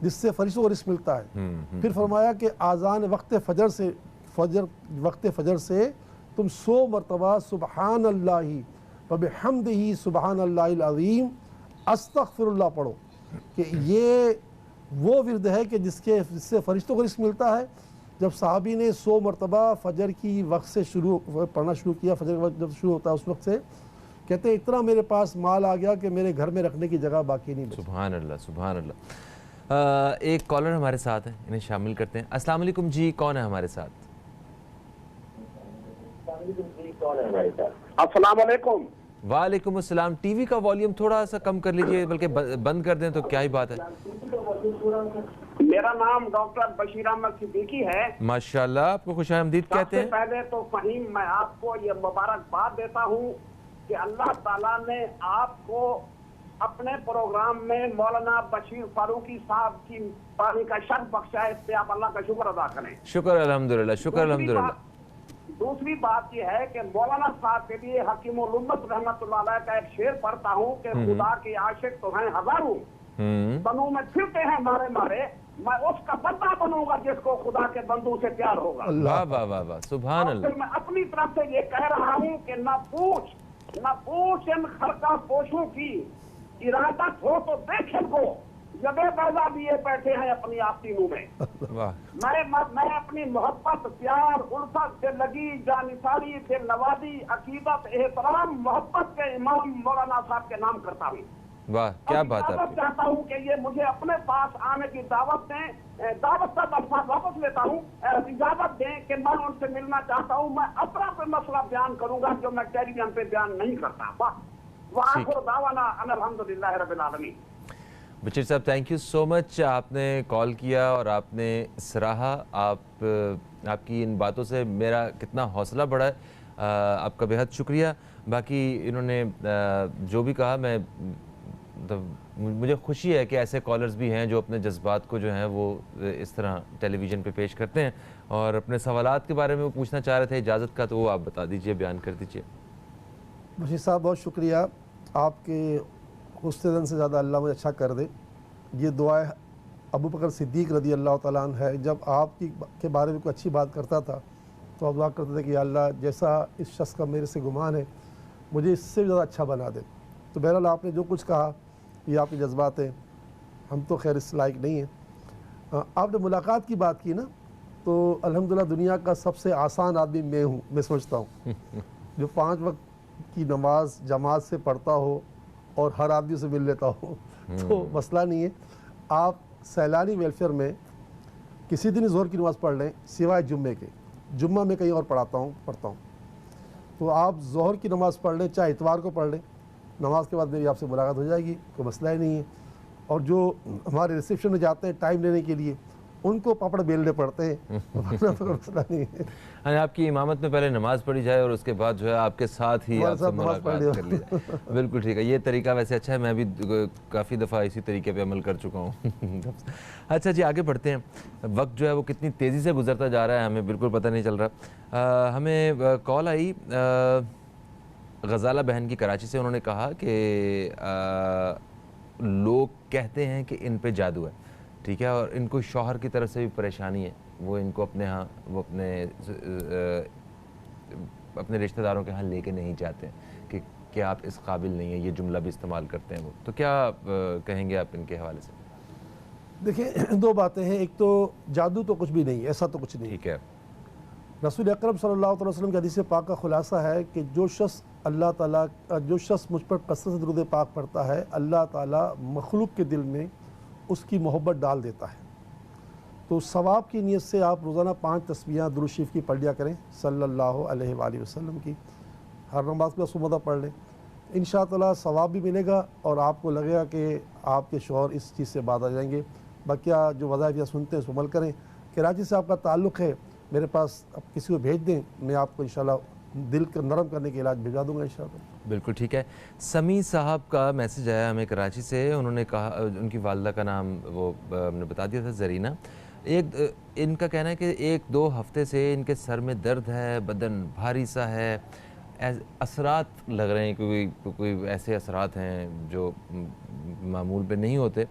جس سے فرشتوں کو رزق ملتا ہے. پھر فرمایا کہ آذان وقت فجر سے تم 100 مرتبہ سبحان اللہ وبحمدہ سبحان اللہ العظیم استغفر اللہ پڑھو، کہ یہ وہ ورد ہے کہ جس سے فرشتوں کو رزق ملتا ہے. جب صحابی نے 100 مرتبہ فجر کی وقت سے پڑھنا شروع کیا، فجر کا وقت جب شروع ہوتا ہے اس وقت سے، کہتے ہیں اتنا میرے پاس مال آ گیا کہ میرے گھر میں رکھنے کی جگہ باقی نہیں بچی. سبحان اللہ سبحان اللہ. ایک کالر ہمارے ساتھ ہیں, انہیں شامل کرتے ہیں. السلام علیکم جی, کون ہے ہمارے ساتھ؟ السلام علیکم. وعلیکم السلام. ٹی وی کا والیوم تھوڑا سا کم کر لیجئے, بلکہ بند کر دیں تو کیا ہی بات ہے. میرا نام ڈاکٹر بشیر احمد صدیقی ہے. ماشاءاللہ, آپ کو خوش آمدید کہتے ہیں. سب سے پہلے تو فہیم میں آپ کو یہ مبارکباد دیتا ہوں کہ اللہ تعالیٰ نے آپ کو اپنے پروگرام میں مولانا بشیر فاروقی صاحب کی پانی کا شرف بخشا ہے, اس پہ آپ اللہ کا شکر ادا کریں. شکر الحمدللہ, شکر الحمدللہ. دوسری بات یہ ہے کہ مولانا صاحب کے لیے حکیم الامت رحمت اللہ علیہ کا ایک شعر پڑھتا ہوں کہ خدا کے عاشق تو ہیں ہزاروں, بنوں میں پھرتے ہیں مارے مارے, میں اس کا بندہ بنوں گا جس کو خدا کے بندوں سے پیار ہوگا. واہ واہ واہ واہ, سبحان اور اللہ. پھر میں اپنی طرف سے یہ کہہ رہا ہوں کہ نہ پوچھ ان خرقہ پوشوں کی, ارادت ہو تو دیکھیں کو جبے بیضا لیے بیٹھے ہیں اپنی آستینوں میں. میں اپنی محبت, پیار, الفت سے لگی, جانثاری سے نوازی, عقیدت, احترام, محبت کے امام مولانا صاحب کے نام کرتا ہوں. واہ, کیا بات ہے. اجازت چاہتا ہوں کہ یہ مجھے اپنے پاس آنے کی دعوت دیں, دعوت کا الفاظ واپس لیتا ہوں, اجازت دیں کہ میں ان سے ملنا چاہتا ہوں. میں اپنا پہ مسئلہ بیان کروں گا جو میں ٹیلی ویژن پہ بیان نہیں کرتا. وآخر دعوانا ان الحمدللہ رب العالمین. بشیر صاحب, تھینک یو سو مچ. آپ نے کال کیا اور آپ نے سراہا. آپ کی ان باتوں سے میرا کتنا حوصلہ بڑھا ہے. آپ کا بہت شکریہ. باقی انہوں نے جو بھی کہا, مجھے خوشی ہے کہ ایسے کالرز بھی ہیں جو اپنے جذبات کو جو ہیں وہ اس طرح ٹیلی ویژن پہ پیش کرتے ہیں, اور اپنے سوالات کے بارے میں وہ پوچھنا چاہ رہے تھے اجازت کا, تو وہ آپ بتا دیجئے, بیان کر دیجئے. بشیر صاحب بہت شکریہ. آپ کے حسن زن سے زیادہ اللہ مجھے اچھا کر دے. یہ دعائیں ابو بکر صدیق رضی اللہ تعالیٰ عنہ ہے. جب آپ کے بارے میں کوئی اچھی بات کرتا تھا تو آپ دعا کرتے تھے کہ یا اللہ جیسا اس شخص کا میرے سے گمان ہے مجھے اس سے بھی زیادہ اچھا بنا دے. تو بہرحال آپ نے جو کچھ کہا یہ آپ کے جذبات ہیں, ہم تو خیر اس لائق نہیں ہیں. آپ نے ملاقات کی بات کی نا, تو الحمدللہ دنیا کا سب سے آسان آدمی میں ہوں, میں سمجھتا ہوں, جو 5 وقت کی نماز جماعت سے پڑھتا ہو اور ہر آدمی سے مل لیتا ہو, تو مسئلہ نہیں ہے. آپ سیلانی ویلفیئر میں کسی دن ظہر کی نماز پڑھ لیں سوائے جمعے کے, جمعہ میں کہیں اور پڑھتا ہوں, تو آپ ظہر کی نماز پڑھ لیں چاہے اتوار کو پڑھ لیں, نماز کے بعد میری آپ سے ملاقات ہو جائے گی, کوئی مسئلہ ہی نہیں ہے. اور جو ہمارے ریسیپشن میں جاتے ہیں ٹائم لینے کے لیے ان کو پاپڑ بیلنے پڑتے ہیں, کوئی مسئلہ نہیں ہے. آپ کی امامت میں پہلے نماز پڑھی جائے اور اس کے بعد جو ہے آپ کے ساتھ ہی آپ سے ملاقات کر لی جائے. بالکل ٹھیک ہے, یہ طریقہ ویسے اچھا ہے, میں بھی کافی دفعہ اسی طریقے پہ عمل کر چکا ہوں. اچھا جی, آگے بڑھتے ہیں. وقت جو ہے وہ کتنی تیزی سے گزرتا جا رہا ہے, ہمیں بالکل پتہ نہیں چل رہا. ہمیں کال آئی غزالہ بہن کی کراچی سے. انہوں نے کہا کہ لوگ کہتے ہیں کہ ان پہ جادو ہے, ٹھیک ہے, اور ان کو شوہر کی طرف سے بھی پریشانی ہے, وہ ان کو اپنے ہاں وہ اپنے رشتہ داروں کے ہاں لے کے نہیں جاتے کہ کیا آپ اس قابل نہیں ہیں, یہ جملہ بھی استعمال کرتے ہیں وہ. تو کیا کہیں گے آپ ان کے حوالے سے؟ دیکھیں 2 باتیں ہیں. ایک تو جادو تو کچھ بھی نہیں, ایسا تو کچھ نہیں. ٹھیک ہے. رسول اکرم صلی اللہ علیہ وسلم کی حدیث پاک کا خلاصہ ہے کہ جو شخص مجھ پر کثرت سے درود پاک پڑھتا ہے, اللہ تعالیٰ مخلوق کے دل میں اس کی محبت ڈال دیتا ہے. تو ثواب کی نیت سے آپ روزانہ 5 تسبیحاں درود شریف کی پڑھ لیا کریں صلی اللہ علیہ وآلہ وسلم کی. ہر نماز کے صبح پڑھ لیں, انشاءاللہ ثواب بھی ملے گا اور آپ کو لگے گا کہ آپ کے شوہر اس چیز سے باز آ جائیں گے. باقی جو وظائف سنتے ہیں اس عمل کریں. کراچی سے آپ کا تعلق ہے, میرے پاس آپ کسی کو بھیج دیں, میں آپ کو انشاءاللہ دل کا نرم کرنے کے علاج بھیجا دوں گا انشاءاللہ. بالکل ٹھیک ہے. سمیع صاحب کا میسج آیا ہمیں کراچی سے. انہوں نے کہا, ان کی والدہ کا نام وہ ہم نے بتا دیا تھا, زرینہ. ان کا کہنا ہے کہ 1-2 ہفتے سے ان کے سر میں درد ہے, بدن بھاری سا ہے, اثرات لگ رہے ہیں, کوئی ایسے اثرات ہیں جو معمول پہ نہیں ہوتے.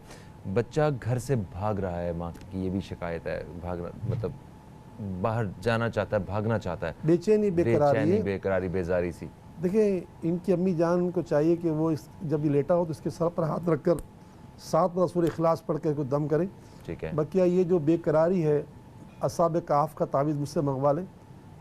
بچہ گھر سے بھاگ رہا ہے, ماں کی یہ بھی شکایت ہے, بھاگنا مطلب باہر جانا چاہتا ہے, بھاگنا چاہتا ہے, بے چینی بے قراری بیزاری سی. دیکھیں ان کی امی جان کو چاہیے کہ وہ جب یہ لیٹا ہو تو اس کے سر پر ہاتھ رکھ کر 7 مرتبہ سورہ اخلاص پڑھ کے دم کریں. ٹھیک ہے. بقیہ یہ جو بے قراری ہے, اصحاب کہف کا تعویذ مجھ سے منگوا لیں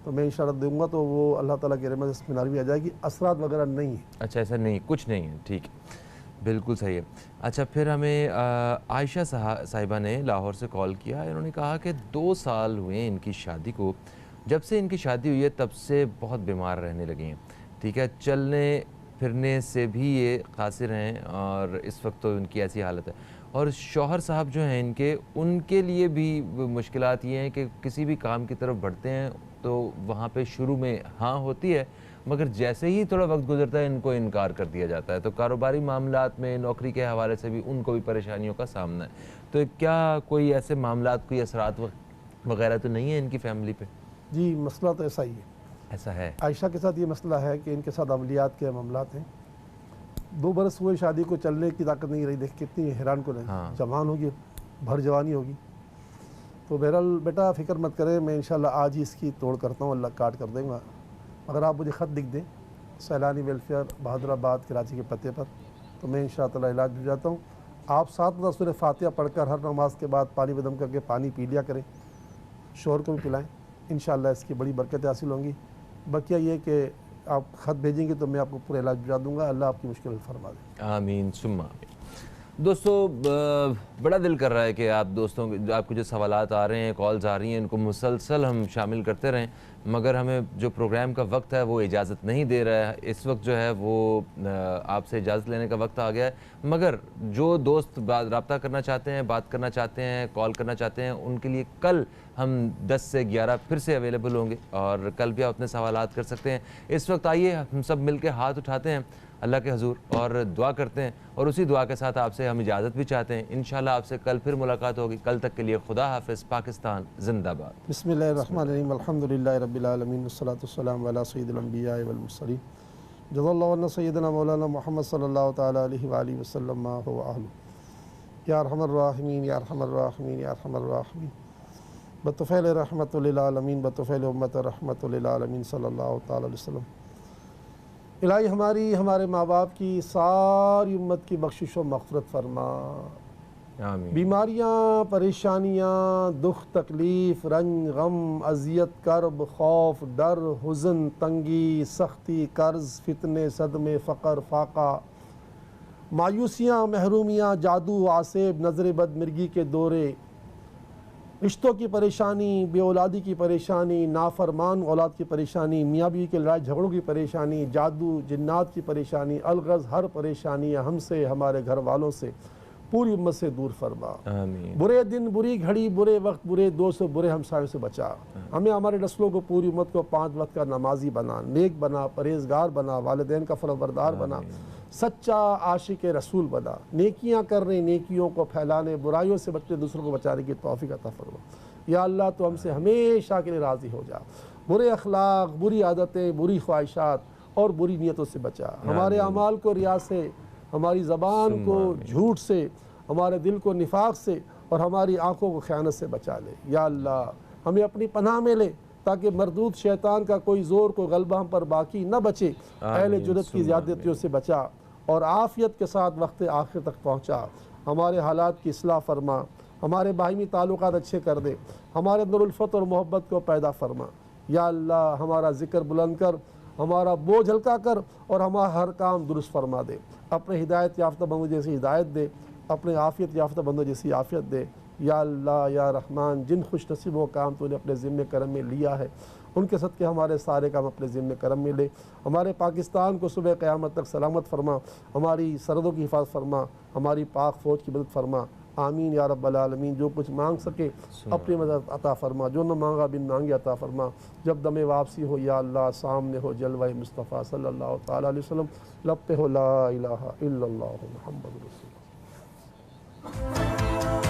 تو میں انشاءاللہ دوں گا, تو وہ اللہ تعالیٰ کی رحمت سے اطمینان بھی آ جائے گی. اثرات وغیرہ نہیں ہے. اچھا, ایسا نہیں, کچھ نہیں ہے. ٹھیک ہے. بالکل صحیح ہے. اچھا پھر ہمیں عائشہ صاحبہ نے لاہور سے کال کیا. انہوں نے کہا کہ 2 سال ہوئے ان کی شادی کو. جب سے ان کی شادی ہوئی ہے تب سے بہت بیمار رہنے لگے ہیں. ٹھیک ہے, چلنے پھرنے سے بھی یہ قاصر ہیں اور اس وقت تو ان کی ایسی حالت ہے. اور شوہر صاحب جو ہیں ان کے لیے بھی مشکلات یہ ہیں کہ کسی بھی کام کی طرف بڑھتے ہیں تو وہاں پہ شروع میں ہاں ہوتی ہے, مگر جیسے ہی تھوڑا وقت گزرتا ہے ان کو انکار کر دیا جاتا ہے. تو کاروباری معاملات میں, نوکری کے حوالے سے بھی ان کو بھی پریشانیوں کا سامنا ہے. تو کیا کوئی ایسے معاملات, کوئی اثرات وغیرہ تو نہیں ہے ان کی فیملی پہ؟ جی مسئلہ تو ایسا ہی ہے. ایسا ہے. عائشہ کے ساتھ یہ مسئلہ ہے کہ ان کے ساتھ عملیات کے معاملات ہیں. 2 برس ہوئے شادی کو, چلنے کی طاقت نہیں رہی. دیکھ کتنی حیران کو نہیں, جوان ہوگی, بھر جوانی ہوگی. تو بہرحال بیٹا فکر مت کریں, میں انشاءاللہ آج ہی اس کی توڑ کرتا ہوں, اللہ کاٹ کر دیں گا. اگر آپ مجھے خط لکھ دیں سیلانی ویلفیئر بہادر آباد کراچی کے پتے پر, تو میں انشاءاللہ علاج بھی جاتا ہوں. آپ 7 مرتبہ سورہ فاتحہ پڑھ کر ہر نماز کے بعد پانی بدم کر کے پانی پی لیا کریں, شوہر کو بھی پلائیں, انشاءاللہ اس کی بڑی برکتیں حاصل ہوں گی. بقیہ یہ کہ آپ خط بھیجیں گے تو میں آپ کو پورا علاج بجا دوں گا. اللہ آپ کی مشکل حل فرما دے. آمین ثم آمین. دوستو بڑا دل کر رہا ہے کہ آپ کو جو سوالات آ رہے ہیں, کالز آ رہی ہیں, ان کو مسلسل ہم شامل کرتے رہیں, مگر ہمیں جو پروگرام کا وقت ہے وہ اجازت نہیں دے رہا ہے. اس وقت جو ہے وہ آپ سے اجازت لینے کا وقت آ گیا ہے. مگر جو دوست رابطہ کرنا چاہتے ہیں, بات کرنا چاہتے ہیں, کال کرنا چاہتے ہیں, ان کے لیے کل ہم 10 سے 11 پھر سے اویلیبل ہوں گے, اور کل بھی آپ اپنے سوالات کر سکتے ہیں. اس وقت آئیے ہم سب مل کے ہاتھ اٹھاتے ہیں اللہ کے حضور اور دعا کرتے ہیں, اور اسی دعا کے ساتھ آپ سے ہم اجازت بھی چاہتے ہیں. انشاءاللہ آپ سے کل پھر ملاقات ہوگی. کل تک کے لیے خدا حافظ. پاکستان زندہ باد. بسم اللہ الرحمن الرحیم. الحمدللہ رب العالمین والصلاة والسلام علی سید الانبیاء والمرسلین. جزا اللہ عنا سیدنا مولانا محمد صلی اللہ تعالی علیہ وآلہ وسلم ما هو اہلہ. یا ارحم الراحمین یا ارحم الراحمین یا ارحم الراحمین. بطفیل رحمت للعالمین, بطفیل امت رحمت للعالمین صلی اللہ تعالی علیہ وسلم. الہی ہمارے ماں باپ کی ساری امت کی بخشش و مغفرت فرما. آمین. بیماریاں, پریشانیاں, دکھ, تکلیف, رنج, غم, اذیت, کرب, خوف, ڈر, حزن, تنگی, سختی, قرض, فتنے, صدمے, فقر, فاقہ, مایوسیاں, محرومیاں, جادو, آسیب, نظر بد, مرگی کے دورے, رشتوں کی پریشانی, بے اولادی کی پریشانی, نافرمان اولاد کی پریشانی, میاں بیوی کے لڑائی جھگڑوں کی پریشانی, جادو جنات کی پریشانی, الغرض ہر پریشانی ہم سے, ہمارے گھر والوں سے, پوری امت سے دور فرما. آمین. برے دن, بری گھڑی, برے وقت, برے دوست, برے ہمسایوں سے بچا. ہمیں ہمارے نسلوں کو, پوری امت کو 5 وقت کا نمازی بنا, نیک بنا, پرہیزگار بنا, والدین کا فرمانبردار بنا, سچا عاشق رسول بنا, نیکیاں کرنے, نیکیوں کو پھیلانے, برائیوں سے بچنے, دوسروں کو بچانے کی توفیق عطا فرما. یا اللہ تو ہم سے ہمیشہ کے لیے راضی ہو جا. برے اخلاق, بری عادتیں, بری خواہشات اور بری نیتوں سے بچا. ہمارے اعمال کو ریا سے, ہماری زبان کو جھوٹ سے, ہمارے دل کو نفاق سے, اور ہماری آنکھوں کو خیانت سے بچا لے. یا اللہ ہمیں اپنی پناہ میں لے تاکہ مردود شیطان کا کوئی زور, کوئی غلبہ ہم پر باقی نہ بچے. اہل جرت کی زیادتیوں سے بچا اور عافیت کے ساتھ وقت آخر تک پہنچا. ہمارے حالات کی اصلاح فرما, ہمارے باہمی تعلقات اچھے کر دے, ہمارے اندر الفت اور محبت کو پیدا فرما. یا اللہ ہمارا ذکر بلند کر, ہمارا بوجھ ہلکا کر, اور ہمارا ہر کام درست فرما دے. اپنے ہدایت یافتہ بندوں جیسی ہدایت دے, اپنے عافیت یافتہ بندوں جیسی عافیت دے. یا اللہ یا رحمان, جن خوش نصیبوں کام تو نے اپنے ذمہ کرم میں لیا ہے, ان کے صدقے ہمارے سارے کام اپنے ذمہ کرم میں لے. ہمارے پاکستان کو صبح قیامت تک سلامت فرما, ہماری سرحدوں کی حفاظت فرما, ہماری پاک فوج کی مدد فرما. آمین یا رب العالمین. جو کچھ مانگ سکے اپنی مدد عطا فرما, جو نہ مانگا بن مانگے عطا فرما. جب دم واپسی ہو یا اللہ سامنے ہو جلوہ مصطفیٰ صلی اللہ تعالی علیہ وسلم, لب پہ ہو لا الہ الا اللہ محمد رسول اللہ.